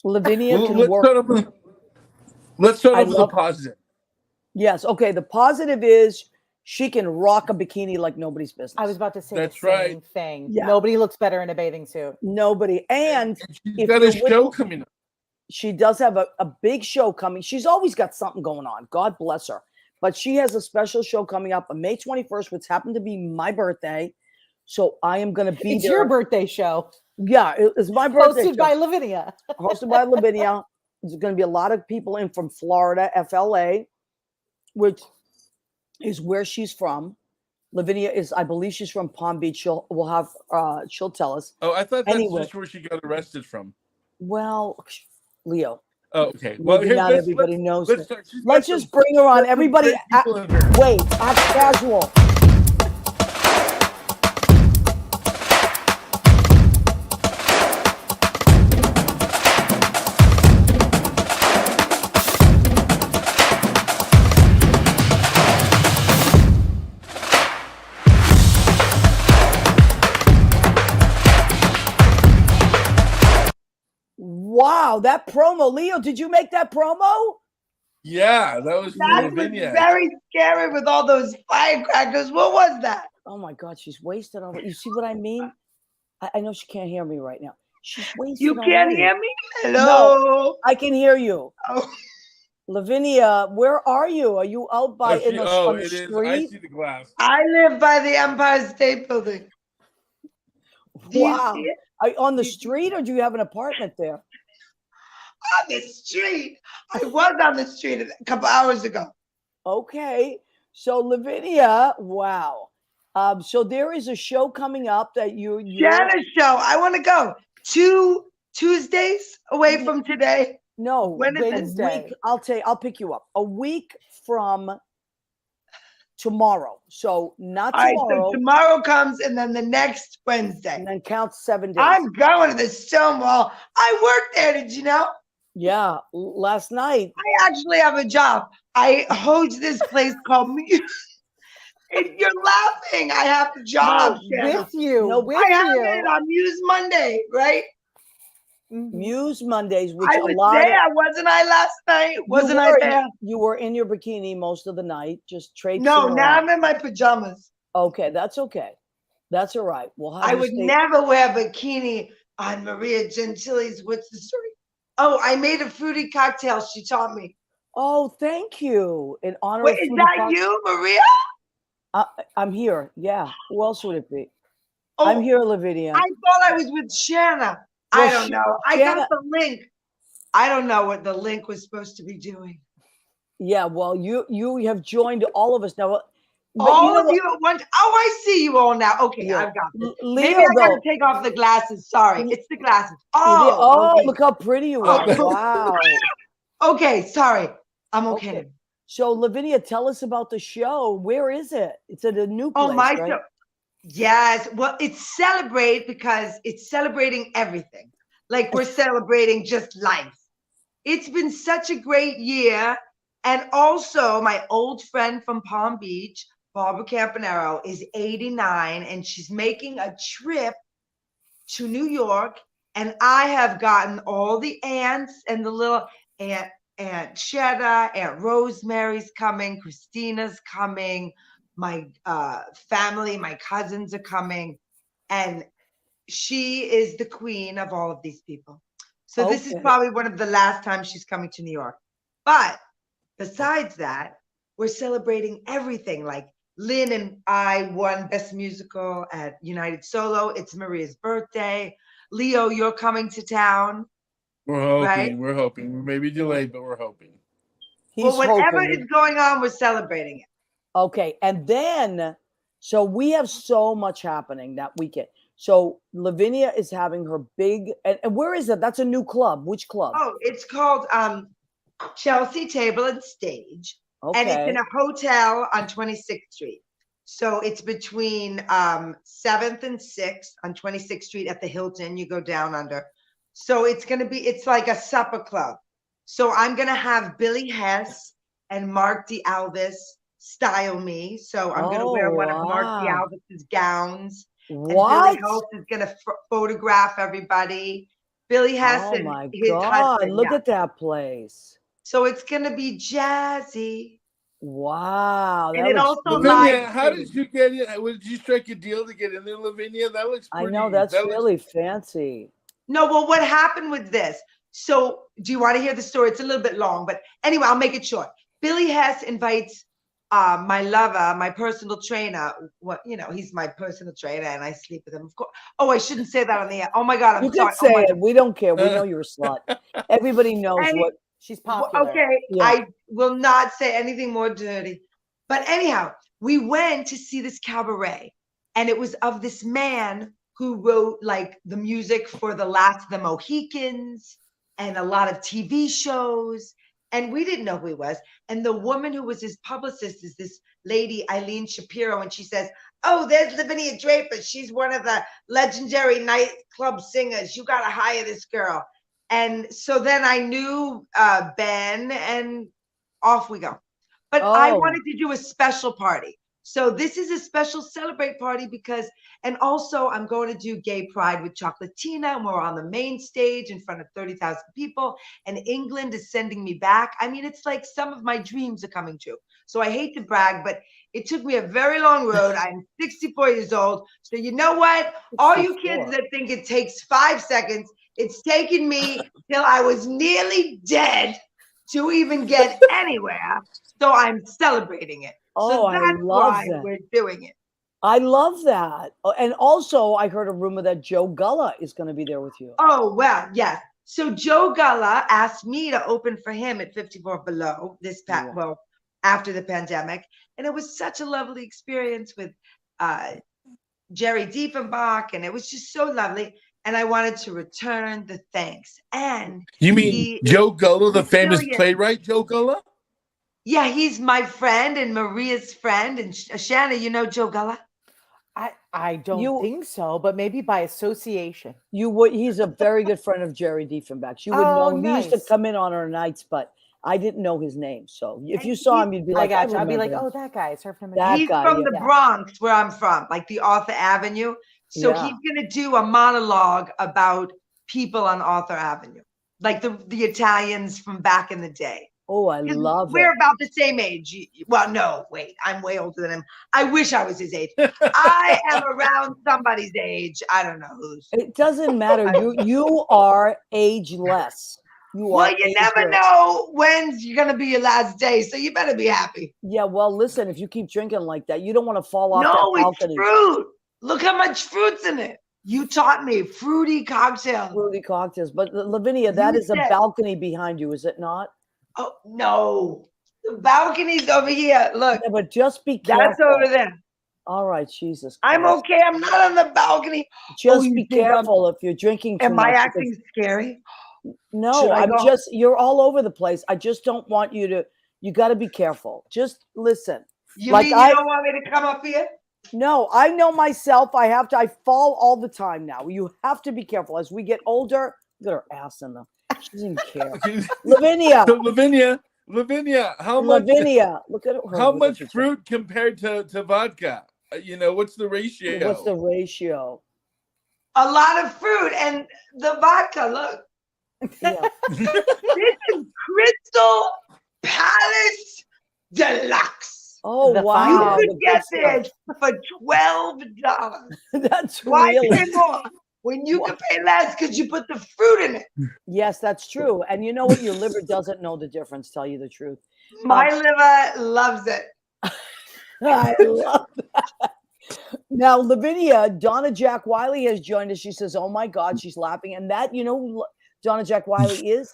Lavinia can work. Let's start off with the positive. Yes. Okay. The positive is She can rock a bikini like nobody's business. I was about to say That's the right. same thing. Yeah. Nobody looks better in a bathing suit. Nobody. And she's if got a you're show with- coming up. she does have a big show coming. She's always got something going on. God bless her. But she has a special show coming up on May 21st, which happened to be my birthday. So I am going to be It's there. your birthday show. Yeah, it's my birthday. Hosted by Lavinia. Hosted by Lavinia. There's going to be a lot of people in from Florida, FLA, which is where she's from. Lavinia is, I believe she's from Palm Beach. She'll tell us. Oh, I thought that's Anyway. just where she got arrested from. Well, Leo. Oh, okay. Well, Maybe here, not everybody knows let's, it. she's got Let's some just bring her on. Everybody, great people in her. wait, act casual. Wow, that promo. Leo, did you make that promo? Yeah, that was That was Lavinia. very scary with all those firecrackers. What was that? Oh my God, she's wasted already. You see what I mean? I know she can't hear me right now. She's wasted. You can't already. hear me? Hello. I can hear you. Oh. Lavinia, where are you? Are you out by on the it is. I street? see the glass. I live by the Empire State Building. Do you Wow. see it? Are you on the street or do you have an apartment there? On the street. I was on the street a couple hours ago. Okay. So Lavinia, wow. So there is a show coming up that you're Shanna show. I want to go. 2 Tuesdays away from today. no When is a it? Wednesday. week. I'll pick you up. A week from tomorrow. So not All right, tomorrow. so tomorrow comes and then the next Wednesday. and then count 7 days. I'm going to the Stonewall. I work there, did you know? Yeah, last night. I actually have a job. I host this place called Muse. You're laughing. I have a job. Shanna. With you. No, with I have you. it on Muse Monday, right? Mhm. Muse Mondays, which I a was lot there, of wasn't I last night? Wasn't I were, there? You were in your bikini most of the night, just traipsing No, around. now I'm in my pajamas. Okay, that's okay. That's all right. We'll have I you would stay- never wear bikini on Maria Gentili's. What's the story? Oh, I made a fruity cocktail. She taught me. Oh, thank you. In honor Wait, of is Fruity that Cock- you, Maria? I'm here. Yeah. Who else would it be? Oh, I'm here, Lavinia. I thought I was with Shanna. I Well, don't know. I Shanna- got the link. I don't know what the link was supposed to be doing. Yeah, well, you have joined all of us now. But All you know of you at once. Oh, I see you all now. Okay, Yeah. I've got this. what? Maybe Leo, I got though. to take off the glasses. Sorry, it's the glasses. Oh, Oh, okay. look how pretty you are. Oh. Wow. Okay, sorry. I'm okay. Okay. So, Lavinia, tell us about the show. Where is it? It's at a new place, Oh, my right? show. Yes. Well, it's celebrate because it's celebrating everything. Like we're celebrating just life. It's been such a great year. And also, my old friend from Palm Beach, Barbara Campanero, is 89 and she's making a trip to New York. And I have gotten all the aunts and the little Aunt Cheddar, Aunt Rosemary's coming, Christina's coming, my family, my cousins are coming, and she is the queen of all of these people. So this is Okay. probably one of the last times she's coming to New York. But besides that, we're celebrating everything. Like Lynn and I won Best Musical at United Solo. It's Maria's birthday. Leo, you're coming to town. We're hoping. Right? We're hoping. We may be delayed, but we're hoping. He's Well, whatever hoping. is going on, we're celebrating it. Okay, and then so we have so much happening that weekend. So Lavinia is having her big, and where is it? That's a new club. Which club? Oh, it's called Chelsea Table and Stage, and it's Okay. in a hotel on 26th Street. So it's between 7th and 6th on 26th Street at the Hilton. You go down under. So it's like a supper club. So I'm gonna have Billy Hess and Mark DeAlvis style me. So I'm gonna wear Oh, one of Mark wow. DeAlvis's gowns. And What? Billy Hess is gonna photograph everybody. Billy Hess Oh and my his God! husband. Look yeah. at that place. So it's gonna be jazzy. Wow, And that it looks also really- Lavinia, live how streamed. did you get in? Did you strike a deal to get in there, Lavinia? That looks I pretty. know that's that looks- really fancy. No, well, what happened with this? So, do you want to hear the story? It's a little bit long, but anyway, I'll make it short. Billy Hess invites my lover, my personal trainer. What he's my personal trainer, and I sleep with him. Of course. Oh, I shouldn't say that on the air. Oh my God, I'm You sorry. can say oh my it. We don't care. We know you're a slut. Everybody knows And- what. She's Well, popular. okay, Yeah. I will not say anything more dirty. But anyhow, we went to see this cabaret, and it was of this man who wrote like the music for The Last of the Mohicans and a lot of TV shows. And we didn't know who he was. And the woman who was his publicist is this lady, Eileen Shapiro. And she says, "Oh, there's Lavinia Draper. She's one of the legendary nightclub singers. You got to hire this girl." And so then I knew Ben, and off we go. But I Oh. wanted to do a special party. So this is a special celebrate party because, and also I'm going to do Gay Pride with Chocolatina, and we're on the main stage in front of 30,000 people, and England is sending me back. I mean, it's like some of my dreams are coming true. So I hate to brag, but it took me a very long road. I'm 64 years old. So you know what? All you 64. kids that think it takes 5 seconds, it's taken me till I was nearly dead to even get anywhere. So I'm celebrating it. Oh, So I that's love why that. we're doing it. I love that. Oh, and also, I heard a rumor that Joe Gulla is going to be there with you. Oh, well, yes. So Joe Gulla asked me to open for him at 54 Below Wow. after the pandemic. And it was such a lovely experience with Jerry Diefenbach. And it was just so lovely. And I wanted to return the thanks. And You mean he Joe Gullo, the famous Brazilian. playwright, Joe Gullo? yeah, he's my friend and Maria's friend. And Shanna, you know Joe Gulla? I don't You- think so, but maybe by association. You would. He's a very good friend of Jerry Diefenbach. You would Oh, know him. He used to nice. come in on our nights, but I didn't know his name. So if And you saw he- him, you'd be I like, got you. I'll be like, remember oh, him." that guy. I served him. That He's guy, from yeah. the Bronx, where I'm from, like the Arthur Avenue. So Yeah. he's going to do a monologue about people on Arthur Avenue, like the Italians from back in the day. Oh, I 'Cause love We're it. about the same age. Well, no, wait, I'm way older than him. I wish I was his age. I am around somebody's age. I don't know whose. It doesn't matter. You are ageless. You Well, are you never ageless. know when's you're gonna be your last day, so you better be happy. Yeah, well, listen, if you keep drinking like that, you don't want to fall off No, that it's balcony. fruit. Look how much fruit's in it. You taught me fruity cocktail. Fruity cocktails. But Lavinia, that You is a said- balcony behind you, is it not? Oh no, the balcony's over here. Look, Yeah, but just be careful. that's over there. All right, Jesus. I'm Christ. okay. I'm not on the balcony. Just you be think I'm- careful if you're drinking too Am much. I because- acting scary? No, Should I I'm go? just, you're all over the place. I just don't want you to, you got to be careful. Just listen. You Like mean you don't want me to come up here? No, I know myself. I fall all the time now. You have to be careful. As we get older, look at her ass in the, she doesn't care. Lavinia, So Lavinia, how much? Lavinia, look at her. How look much at her. fruit compared to vodka? What's the ratio? What's the ratio? A lot of fruit and the vodka. Look, Yeah. this is Crystal Palace Deluxe. Oh, The wow. You the could good get stuff. this for $12. That's Why really, pay more when you can pay less because you put the fruit in it? yes, that's true. And you know what? Your liver doesn't know the difference, tell you the truth. My liver loves it. I love that. Now, Lavinia, Donna Jack Wiley has joined us. She says, oh my God, she's laughing. And that, you know, who Donna Jack Wiley is?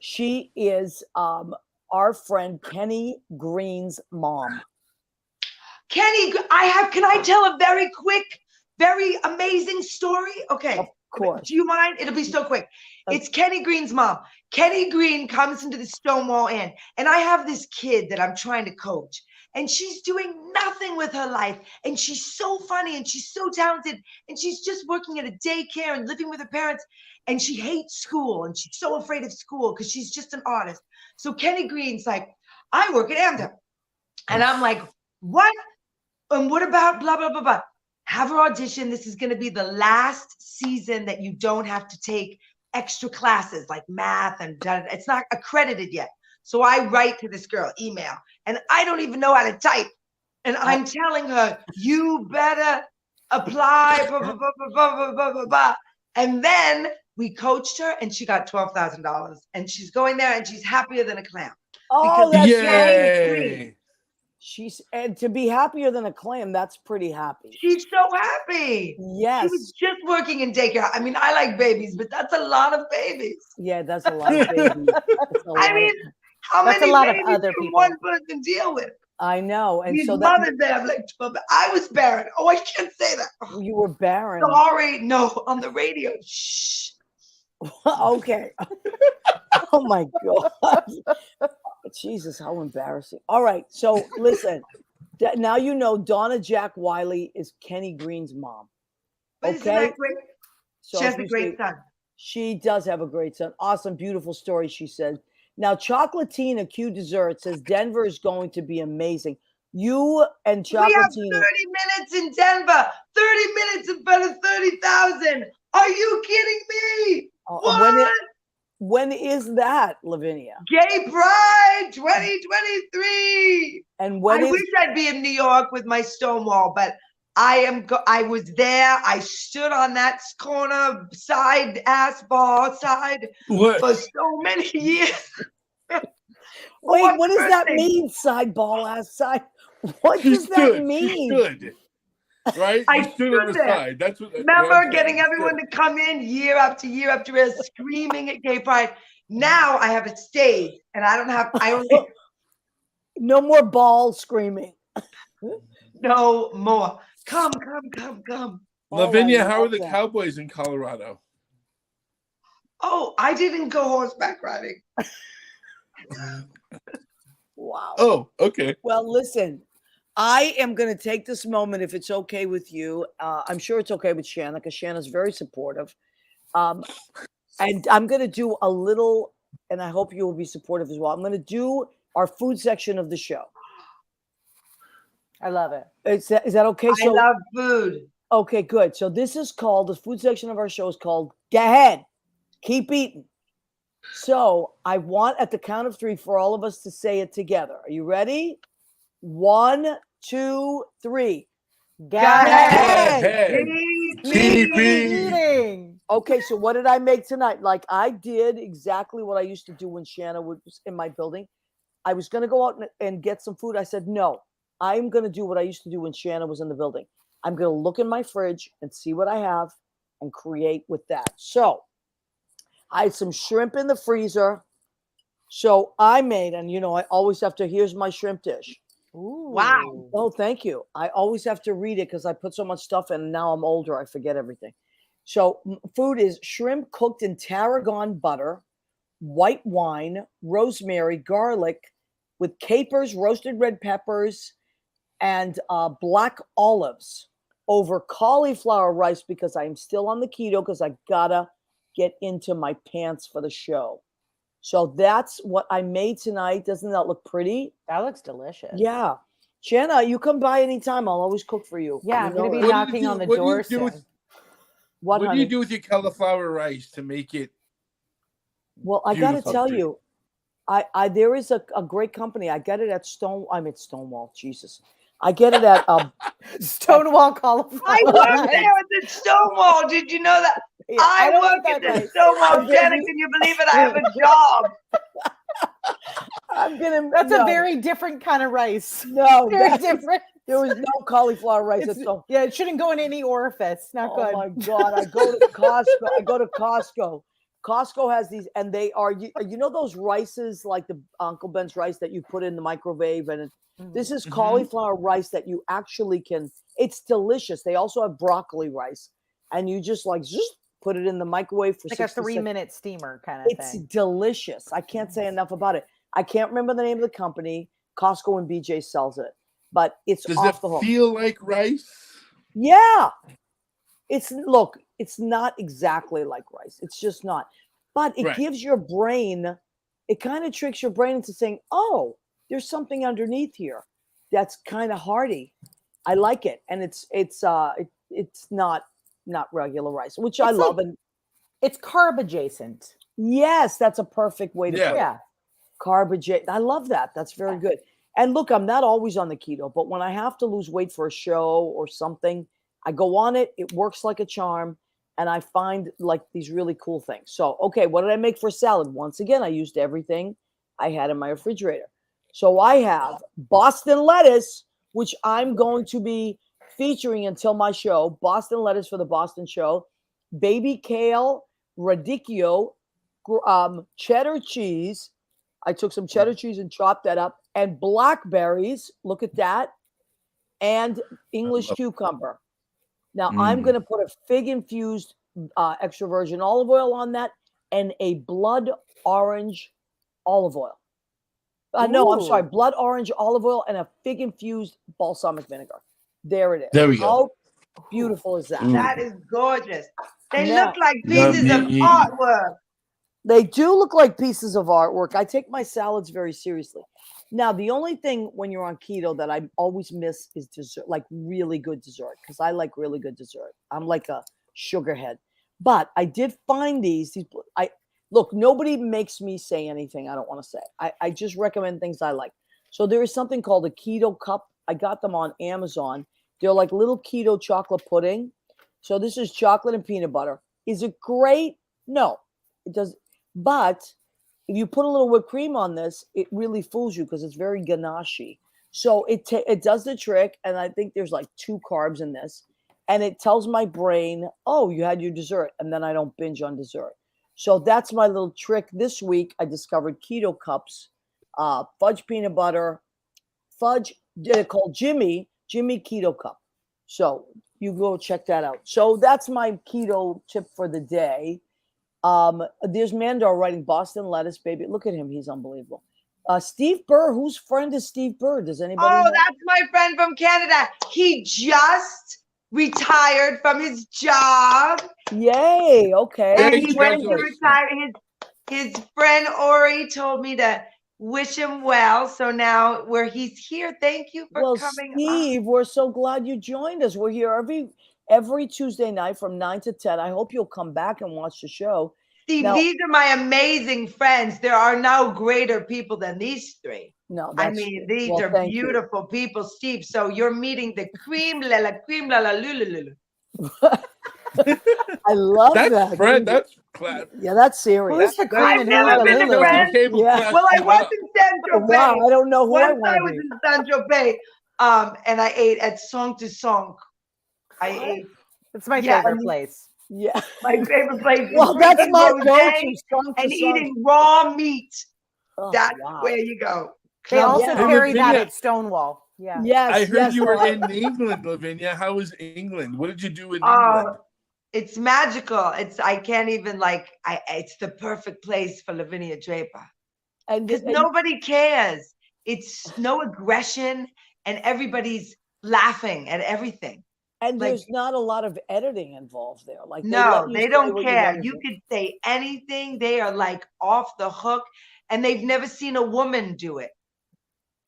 She is our friend Kenny Green's mom. Kenny, can I tell a very quick, very amazing story? Okay. Of course. Do you mind? It'll be so quick. It's Kenny Green's mom. Kenny Green comes into the Stonewall Inn, and I have this kid that I'm trying to coach, and she's doing nothing with her life, and she's so funny, and she's so talented, and she's just working at a daycare and living with her parents, and she hates school, and she's so afraid of school because she's just an artist. So Kenny Green's like, I work at AMDA. And I'm like, what? And what about blah, blah, blah, blah. Have her audition. This is going to be the last season that you don't have to take extra classes like math and it's not accredited yet. So I write to this girl, email, and I don't even know how to type. And I'm telling her, you better apply, blah, blah, blah, blah, blah, blah, blah, blah. And then we coached her and she got $12,000. And she's going there and she's happier than a clam. Oh, Because that's Yay! and to be happier than a clam, that's pretty happy. she's so happy. Yes. She was just working in daycare. I mean, I like babies, but that's a lot of babies. Yeah, that's a lot of babies. That's a lot I of- mean, how That's a many lot of babies other can people. one person deal with? I know. And These so that mothers that have like 12. I was barren. Oh, I can't say that. Oh, you were barren. sorry. No, on the radio. Shh. Okay. Oh my God. Jesus, how embarrassing. All right. So listen, now you know Donna Jack Wiley is Kenny Green's mom. But isn't Okay. that great? So She has if a you great say- son. She does have a great son. Awesome, beautiful story, she said. Now, Chocolatina Q Dessert says Denver is going to be amazing. You and We have 30 Chocolatina. minutes in Denver. 30 minutes in front of 30,000. Are you kidding me? What? When is that, Lavinia? Gay Pride 2023. And when I is wish I'd be in New York with my Stonewall, but I was there. I stood on that corner side ass bar side What? for so many years. wait, what what does that birthday? mean? Side ball ass side. What She does that stood. mean? She stood. Right? I You stood on the stood there. side. That's what. Remember getting everyone to come in year after year after year, screaming at Gay Pride. Now I have a stage, and I only No more ball screaming. no more. Come, come, come, come. Lavinia, Oh, I how are love the that. Cowboys in Colorado? Oh, I didn't go horseback riding. Wow. Oh, okay. Well, listen, I am going to take this moment, if it's okay with you. I'm sure it's okay with Shanna, because Shanna's very supportive. And I'm going to do a little, and I hope you will be supportive as well. I'm going to do our food section of the show. I love it. Is that okay? I love food. Okay, good. So this is called, the food section of our show is called Go Ahead, Keep Eating. So I want at the count of 3 for all of us to say it together. Are you ready? 1, 2, 3. Go ahead. Hey. Keep eating. Okay, so what did I make tonight? Like, I did exactly what I used to do when Shanna was in my building. I was going to go out and get some food. I said, no, I'm going to do what I used to do when Shanna was in the building. I'm going to look in my fridge and see what I have and create with that. So I had some shrimp in the freezer. So I made, and I always have to, here's my shrimp dish. Ooh. Wow. Oh, thank you. I always have to read it because I put so much stuff in, and now I'm older. I forget everything. So food is shrimp cooked in tarragon butter, white wine, rosemary, garlic, with capers, roasted red peppers, and black olives over cauliflower rice, because I'm still on the keto, because I gotta get into my pants for the show. So that's what I made tonight. Doesn't that look pretty? That looks delicious. Yeah. Shanna, you come by anytime. I'll always cook for you. Yeah, You I'm going know to be that. knocking on the what do you door do with- soon. What, What do honey? you do with your cauliflower rice to make it? Well, I gotta beautiful tell for you, I there is a great company. I get it at Stonewall. Jesus, I get it at Stonewall cauliflower. I work rice. there at the Stonewall. Did you know that? Yeah, I don't work like at that the rice. Stonewall. Okay, Jenna, you- can you believe it? I have a job. I'm gonna. That's no, a very different kind of rice. no. Very that- different. There was no cauliflower rice at It's- Stonewall. yeah, it shouldn't go in any orifice. Not Oh good. my God! I go to Costco. Costco has these, and they are you know those rices like the Uncle Ben's rice that you put in the microwave, and this is Mhm. cauliflower rice that you actually can. It's delicious. They also have broccoli rice, and you just put it in the microwave for Like a 60 seconds. 3-minute steamer kind of It's thing. delicious. I can't say enough about it. I can't remember the name of the company. Costco and BJ sells it, but it's Does off it the hook. feel like rice? Yeah. It's not exactly like rice. It's just not. But it Right. gives your brain, it kind of tricks your brain into saying, oh, there's something underneath here that's kind of hearty. I like it. And it's not regular rice, which I It's love. like- And It's carb adjacent. yes, that's a perfect way to Yeah. put it. Yeah. carbohydrate. I love that. That's very good. And look, I'm not always on the keto, but when I have to lose weight for a show or something, I go on it. It works like a charm. And I find like these really cool things. So, okay, what did I make for salad? Once again, I used everything I had in my refrigerator. So I have Boston lettuce, which I'm going to be featuring until my show. Boston lettuce for the Boston show. Baby kale, radicchio, cheddar cheese. I took some cheddar cheese and chopped that up. And blackberries. Look at that. And English cucumber. Now I'm going to put a fig infused extra virgin olive oil on that and a blood orange olive oil. No, I'm sorry, blood orange olive oil and a fig infused balsamic vinegar. There it is. There we go. How beautiful is that? That is gorgeous. They Yeah. look like pieces of artwork. They do look like pieces of artwork. I take my salads very seriously. Now, the only thing when you're on keto that I always miss is dessert, like really good dessert, because I like really good dessert. I'm like a sugar head. But I did find these. Look, nobody makes me say anything I don't want to say. I just recommend things I like. So there is something called a keto cup. I got them on Amazon. They're like little keto chocolate pudding. So this is chocolate and peanut butter. Is it great? No, it does. But if you put a little whipped cream on this, it really fools you because it's very ganache. So it does the trick. And I think there's like 2 carbs in this. And it tells my brain, oh, you had your dessert. And then I don't binge on dessert. So that's my little trick. This week, I discovered keto cups, fudge peanut butter, they're called Jimmy Keto Cup. So you go check that out. So that's my keto tip for the day. There's Mandar writing Boston lettuce, baby. Look at him. He's unbelievable. Steve Burr. Whose friend is Steve Burr? Does anybody know? That's my friend from Canada. He just retired from his job. Yay. Okay. And he went to retire. His friend Ori told me to wish him well. So now he's here. Thank you for coming. Steve, we're so glad you joined us. We're here every Tuesday night from 9 to 10. I hope you'll come back and watch the show. Steve, these are my amazing friends. There are no greater people than these 3. No, these are beautiful people, Steve. So you're meeting the cream la lulu. I love that. That's Fred. That's class. Yeah, that's serious. Who's the cream? I've never been to France. Yeah. Well, I was in San Tropez. Wow, I don't know who I Once I was want to be. in San Tropez, and I ate at Song to Song. I ate. It's my favorite place. Yeah, my favorite place. Well, that's my go-to. go-to. And eating raw meat. Oh, That's wow. where you go. They also Yeah. carry that Lavinia. at Stonewall. Yeah. Yes, I heard yes, you were well, in England, Lavinia. How was England? What did you do in England? It's magical. I can't even it's the perfect place for Lavinia Draper. and Because nobody cares. It's no aggression and everybody's laughing at everything. And there's not a lot of editing involved there. Like No, let you they say don't what care. wanna You say. could say anything. They are like off the hook, and they've never seen a woman do it.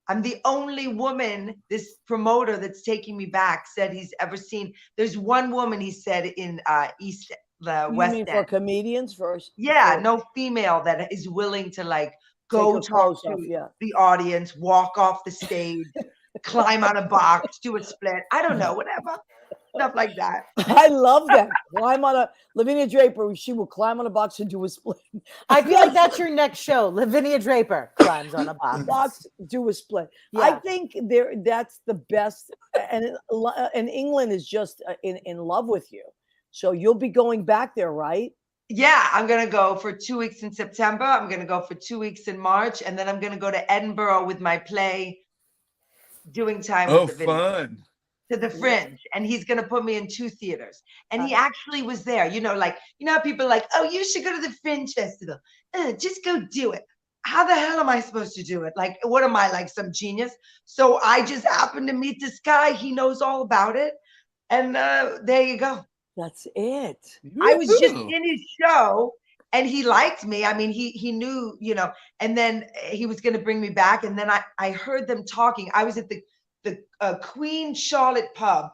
I'm the only woman, this promoter that's taking me back said he's ever seen. There's one woman, he said, in West mean for End. comedians first? Yeah, no female that is willing to Take go her talk clothes to off, yeah. the audience, walk off the stage, climb on a box, do a split. I don't know, whatever. Stuff like that. I love that. Lavinia Draper, she will climb on a box and do a split. I feel like that's your next show. Lavinia Draper climbs on a box. Do a split. Yeah. I think that's the best. And England is just in love with you. So you'll be going back there, right? Yeah, I'm going to go for 2 weeks in September. I'm going to go for 2 weeks in March. And then I'm going to go to Edinburgh with my play, Doing Time Oh, with Lavinia. fun. To the Fringe, and he's going to put me in 2 theaters. And he actually was there. How people are like, oh, you should go to the Fringe Festival. Just go do it. How the hell am I supposed to do it? Like, what am I, like some genius? So I just happened to meet this guy. He knows all about it. And there you go. That's it. I was just in his show and he liked me. I mean, he knew, and then he was going to bring me back. And then I heard them talking. I was at the Queen Charlotte pub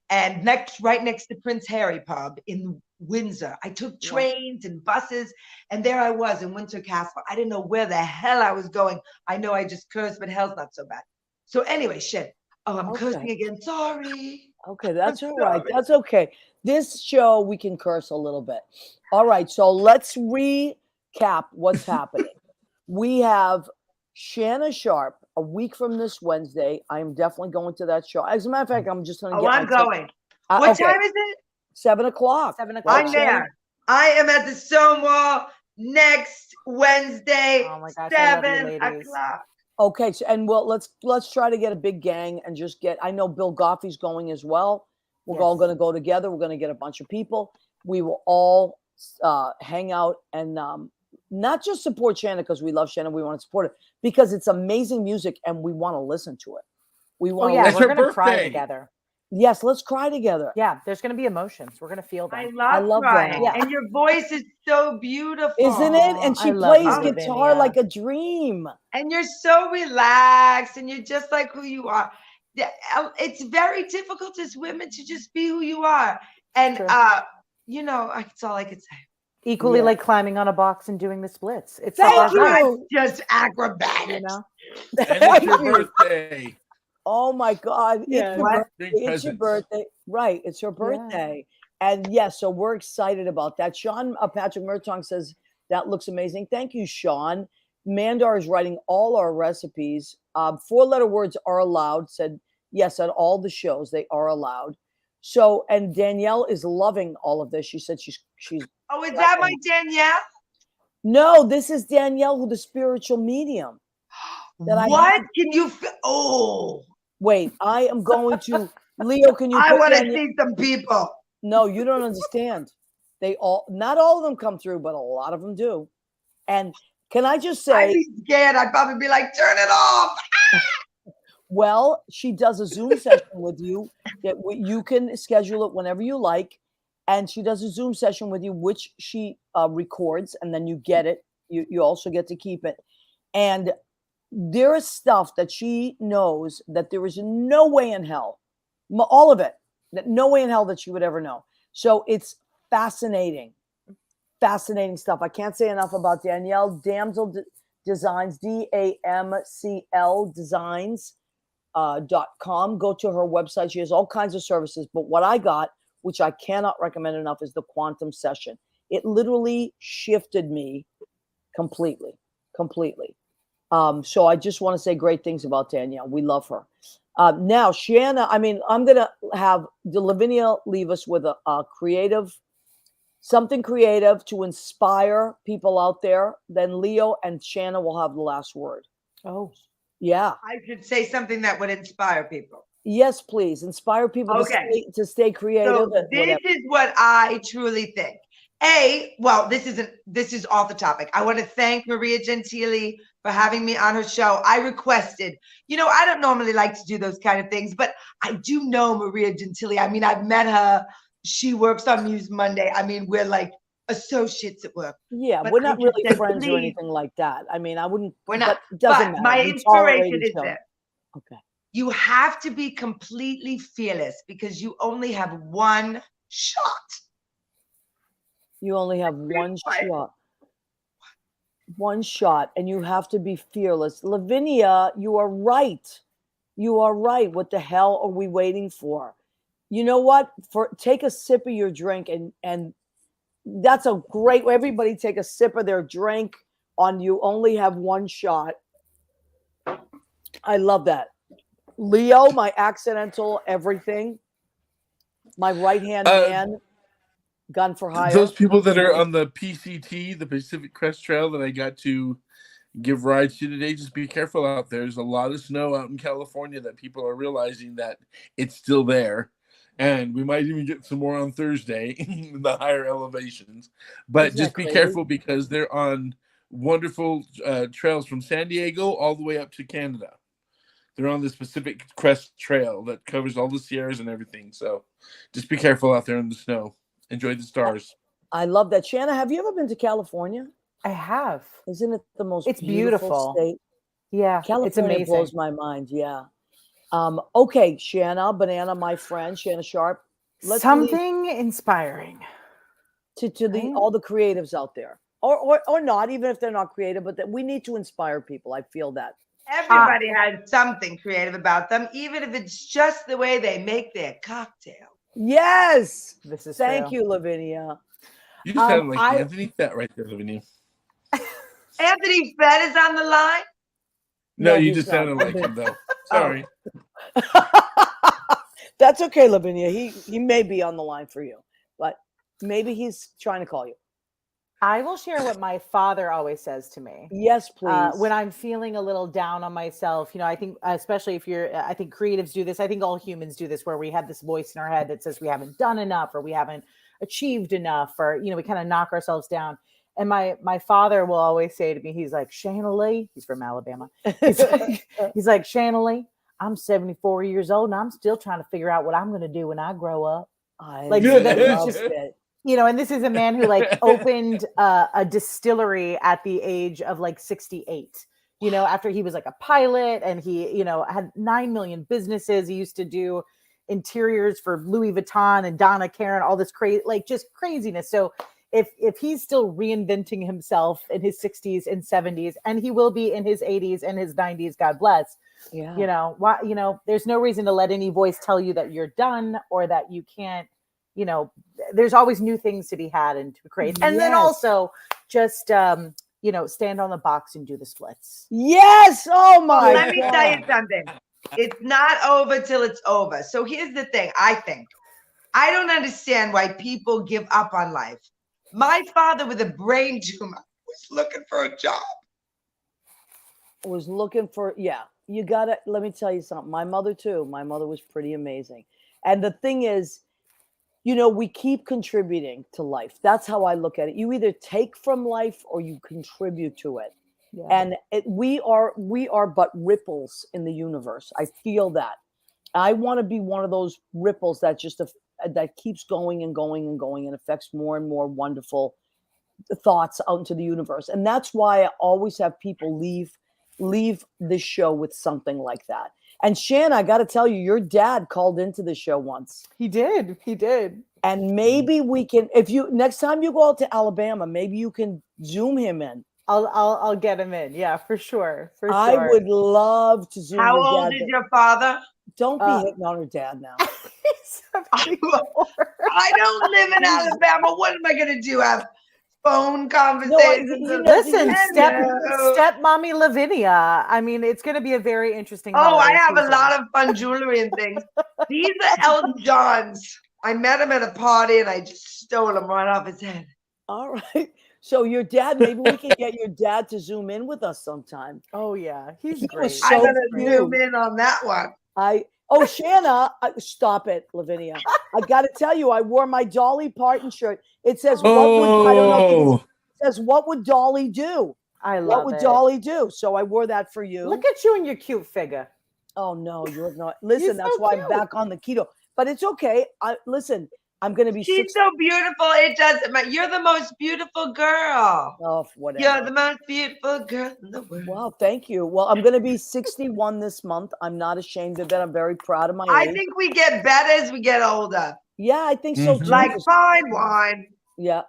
and right next to Prince Harry pub in Windsor. I took Yeah. trains and buses, and there I was in Windsor Castle. I didn't know where the hell I was going. I know I just cursed, but hell's not so bad. So anyway, shit. Oh, I'm cursing again. Sorry. Okay, that's I'm all right. sorry. That's okay. This show we can curse a little bit. All right, so let's recap what's happening. We have Shanna Sharp a week from this Wednesday. I am definitely going to that show. As a matter of fact, I'm just going to Oh, get. I'm going. Uh, What okay. time is it? 7 o'clock. 7 o'clock. I'm there. I am at the Stonewall next Wednesday, Oh my gosh, I love you, 7 ladies. o'clock. Okay, so and well, let's try to get a big gang and just get. I know Bill Goffey's going as well. We're all Yes. going to go together. We're going to get a bunch of people. We will all hang out and not just support Shanna because we love Shanna. We want to support it because it's amazing music and we want to listen to it. We Oh want. yeah, It's we're her gonna cry birthday. together. Yes, let's cry together. Yeah, there's gonna be emotions. We're gonna feel I them. love crying. that. And your voice is so beautiful. Isn't it? And Aw, she I love plays you, guitar Lavinia. like a dream. And you're so relaxed and you're just like who you are. It's very difficult as women to just be who you are. And, True. that's all I could say. Equally Yeah. like climbing on a box and doing the splits. It's Thank so hard, you. Just acrobatic. you know? And it's Thank your you. birthday. Oh my God. Yeah. It's your What? birthday. Bring It's your presents. birthday. Right. It's her birthday. And yes, so we're excited about that. Sean Patrick Murtong says that looks amazing. Thank you, Sean. Mandar is writing all our recipes. 4-letter words are allowed. Said yes, at all the shows, they are allowed. So, and Danielle is loving all of this. She said she's Oh, is that my Danielle? no, this is Danielle, who the spiritual medium. That I What have. can you Oh, Wait, I am going to Leo. Can you? I put want to Danielle- see some people. No, you don't understand. Not all of them come through, but a lot of them do. And can I just I'd say, be scared. I'd probably be like, turn it off. well, she does a Zoom session with you that you can schedule it whenever you like. And she does a Zoom session with you, which she records, and then you get it. You also get to keep it. And there is stuff that she knows that there is no way in hell, all of it, that no way in hell that she would ever know. So it's fascinating stuff. I can't say enough about Danielle. Damsel Designs, DAMCL Designs.com. Go to her website. She has all kinds of services. But what I got, which I cannot recommend enough, is the quantum session. It literally shifted me completely. So I just want to say great things about Danielle. We love her. Now, Shanna, I'm going to have Lavinia leave us with a something creative to inspire people out there. Then Leo and Shanna will have the last word. Oh, Yeah. I should say something that would inspire people. Yes, please. Inspire people Okay. to stay creative. So and this whatever. is what I truly think. This is off the topic. I want to thank Maria Gentile for having me on her show. I requested, I don't normally like to do those kind of things, but I do know Maria Gentile. I've met her. She works on Muse Monday. we're like associates at work. Yeah, but we're I not just really said, friends or please. anything like that. I wouldn't. We're not. But it doesn't But matter. my We tolerate inspiration each is other. this. Okay. You have to be completely fearless because you only have one shot. You only have one Right. shot. One shot, and you have to be fearless. Lavinia, you are right. You are right. What the hell are we waiting for? You know what? Take a sip of your drink, and that's a great. Everybody take a sip of their drink. On you only have one shot. I love that. Leo, my accidental everything. My right hand man. Gun for hire. Those people that are on the PCT, the Pacific Crest Trail, that I got to give rides to today, just be careful out there. There's a lot of snow out in California that people are realizing that it's still there. And we might even get some more on Thursday in the higher elevations. But Isn't just that be crazy? careful because they're on wonderful trails from San Diego all the way up to Canada. They're on this Pacific Crest Trail that covers all the Sierras and everything. So just be careful out there in the snow. Enjoy the stars. I love that. Shanna, have you ever been to California? I have. Isn't it the most It's beautiful beautiful. state? Yeah, California it's amazing. blows my mind. Yeah. Okay, Shanna, banana, my friend, Shanna Sharp. Let's leave. Something inspiring. to Right. all the creatives out there, or not, even if they're not creative, but that we need to inspire people. I feel that. Everybody has something creative about them, even if it's just the way they make their cocktail. Yes. This is Thank true. you, Lavinia. You sound like I- Anthony Fett right there, Lavinia. Anthony Fett is on the line. No, you he's just not. sounded like him though. Sorry. That's okay, Lavinia. He may be on the line for you, but maybe he's trying to call you. I will share what my father always says to me. Yes, please. When I'm feeling a little down on myself, I think, especially if I think creatives do this. I think all humans do this, where we have this voice in our head that says we haven't done enough, or we haven't achieved enough, or, we kind of knock ourselves down. And my father will always say to me, he's like, Shanna Lee, he's from Alabama. He's like, Shanna Lee, I'm 74 years old and I'm still trying to figure out what I'm going to do when I grow up. I So that he's love just, it. and this is a man who opened a distillery at the age of 68, after he was a pilot, and he, had 9 million businesses. He used to do interiors for Louis Vuitton and Donna Karan, all this crazy, just craziness. So if he's still reinventing himself in his 60s and 70s, and he will be in his 80s and his 90s, God bless. Yeah. Why, there's no reason to let any voice tell you that you're done or that you can't. There's always new things to be had and to create. And then also just, stand on the box and do the splits. Yes. Oh my Let me God. tell you something. It's not over till it's over. So here's the thing. I don't understand why people give up on life. My father with a brain tumor was looking for a job. Was looking for, you gotta, let me tell you something. My mother too. My mother was pretty amazing. And the thing is, we keep contributing to life. That's how I look at it. You either take from life or you contribute to it. Yeah. And we are but ripples in the universe. I feel that. I want to be one of those ripples that that keeps going and going and going and affects more and more wonderful thoughts out into the universe. And that's why I always have people leave this show with something like that. And Shanna, I got to tell you, your dad called into the show once. He did. And maybe we can, next time you go out to Alabama, maybe you can Zoom him in. I'll get him in. Yeah, for sure. I would love to Zoom. How old is your father? Don't be hitting on her dad now. I don't live in Alabama. What am I going to do? Have phone conversations? Listen, step mommy Lavinia. I mean, it's going to be a very interesting. I have a lot of fun jewelry and things. These are Elton John's. I met him at a party and I just stole them right off his head. All right. So your dad, maybe we can get your dad to Zoom in with us sometime. Oh yeah, he's great. I'm going to zoom in on that one. Shanna, stop it, Lavinia. I got to tell you, I wore my Dolly Parton shirt. It says, what would Dolly do? I love What would Dolly do? So I wore that for you. Look at you and your cute figure. Oh no, you're not. Listen, that's why I'm back on the keto. But it's okay. Listen, I'm going to be. She's so beautiful. It doesn't matter. You're the most beautiful girl. Oh, whatever. You're the most beautiful girl in the world. Wow, thank you. Well, I'm going to be 61 this month. I'm not ashamed of it. I'm very proud of my age. I think we get better as we get older. Yeah, I think so too. Like fine wine. Yeah.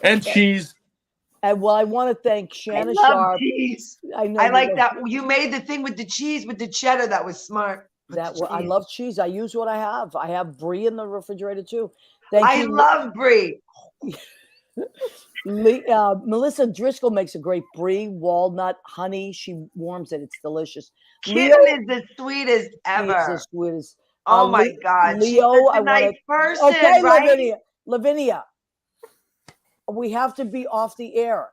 And cheese. And I want to thank Shanna Sharp. Cheese. I know. I like that. You made the thing with the cheese, with the cheddar. That was smart. I love cheese. I use what I have. I have brie in the refrigerator too. Thank you. I love brie. Melissa Driscoll makes a great brie, walnut, honey. She warms it. It's delicious. Kim is the sweetest ever. She's the sweetest. Oh my God. Leo, she's a nice person, okay, right? Lavinia. We have to be off the air.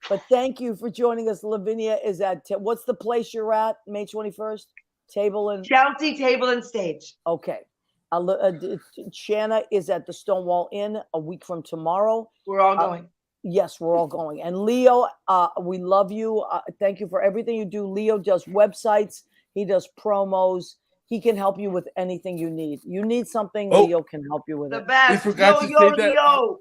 But thank you for joining us. Lavinia is at, what's the place you're at, May 21st? Chelsea Table and Stage. Okay. Shanna is at the Stonewall Inn a week from tomorrow. We're all going. Yes, we're all going. And Leo, we love you. Thank you for everything you do. Leo does websites. He does promos. He can help you with anything you need. You need something, Leo can help you with the it. best. We forgot to say that. Leo.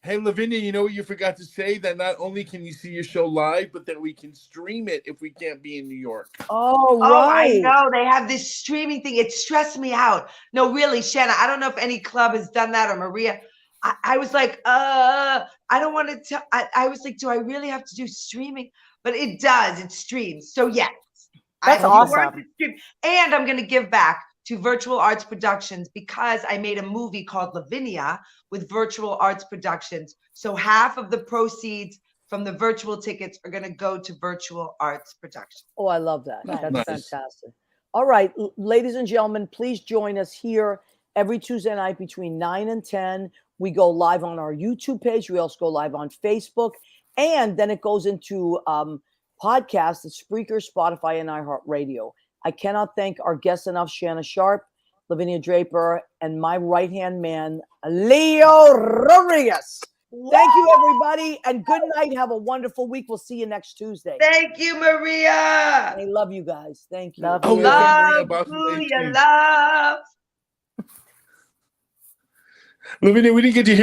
Hey, Lavinia, you know what you forgot to say? That not only can you see your show live, but that we can stream it if we can't be in New York. Oh, right. Oh, I know. They have this streaming thing. It stressed me out. No, really, Shanna, I don't know if any club has done that or Maria. I was like, I don't want to tell. I was like, do I really have to do streaming? But it does. It streams. So yes, That's I'm worth awesome. it stream. And I'm going to give back to Virtual Arts Productions because I made a movie called Lavinia with Virtual Arts Productions. So half of the proceeds from the virtual tickets are going to go to Virtual Arts Productions. Oh, I love that. Nice. That's Nice. fantastic. All right, ladies and gentlemen, please join us here every Tuesday night between 9 and 10. We go live on our YouTube page. We also go live on Facebook. And then it goes into podcasts at Spreaker, Spotify, and iHeartRadio. I cannot thank our guests enough, Shanna Sharp, Lavinia Draper, and my right-hand man, Leo Rodriguez. Thank you, everybody, and good night. Have a wonderful week. We'll see you next Tuesday. Thank you, Maria. I love you guys. Thank you. Love Oh, you. yeah, Maria, Love, Boston Bay Booyah, State. love. Lavinia, we didn't get to hear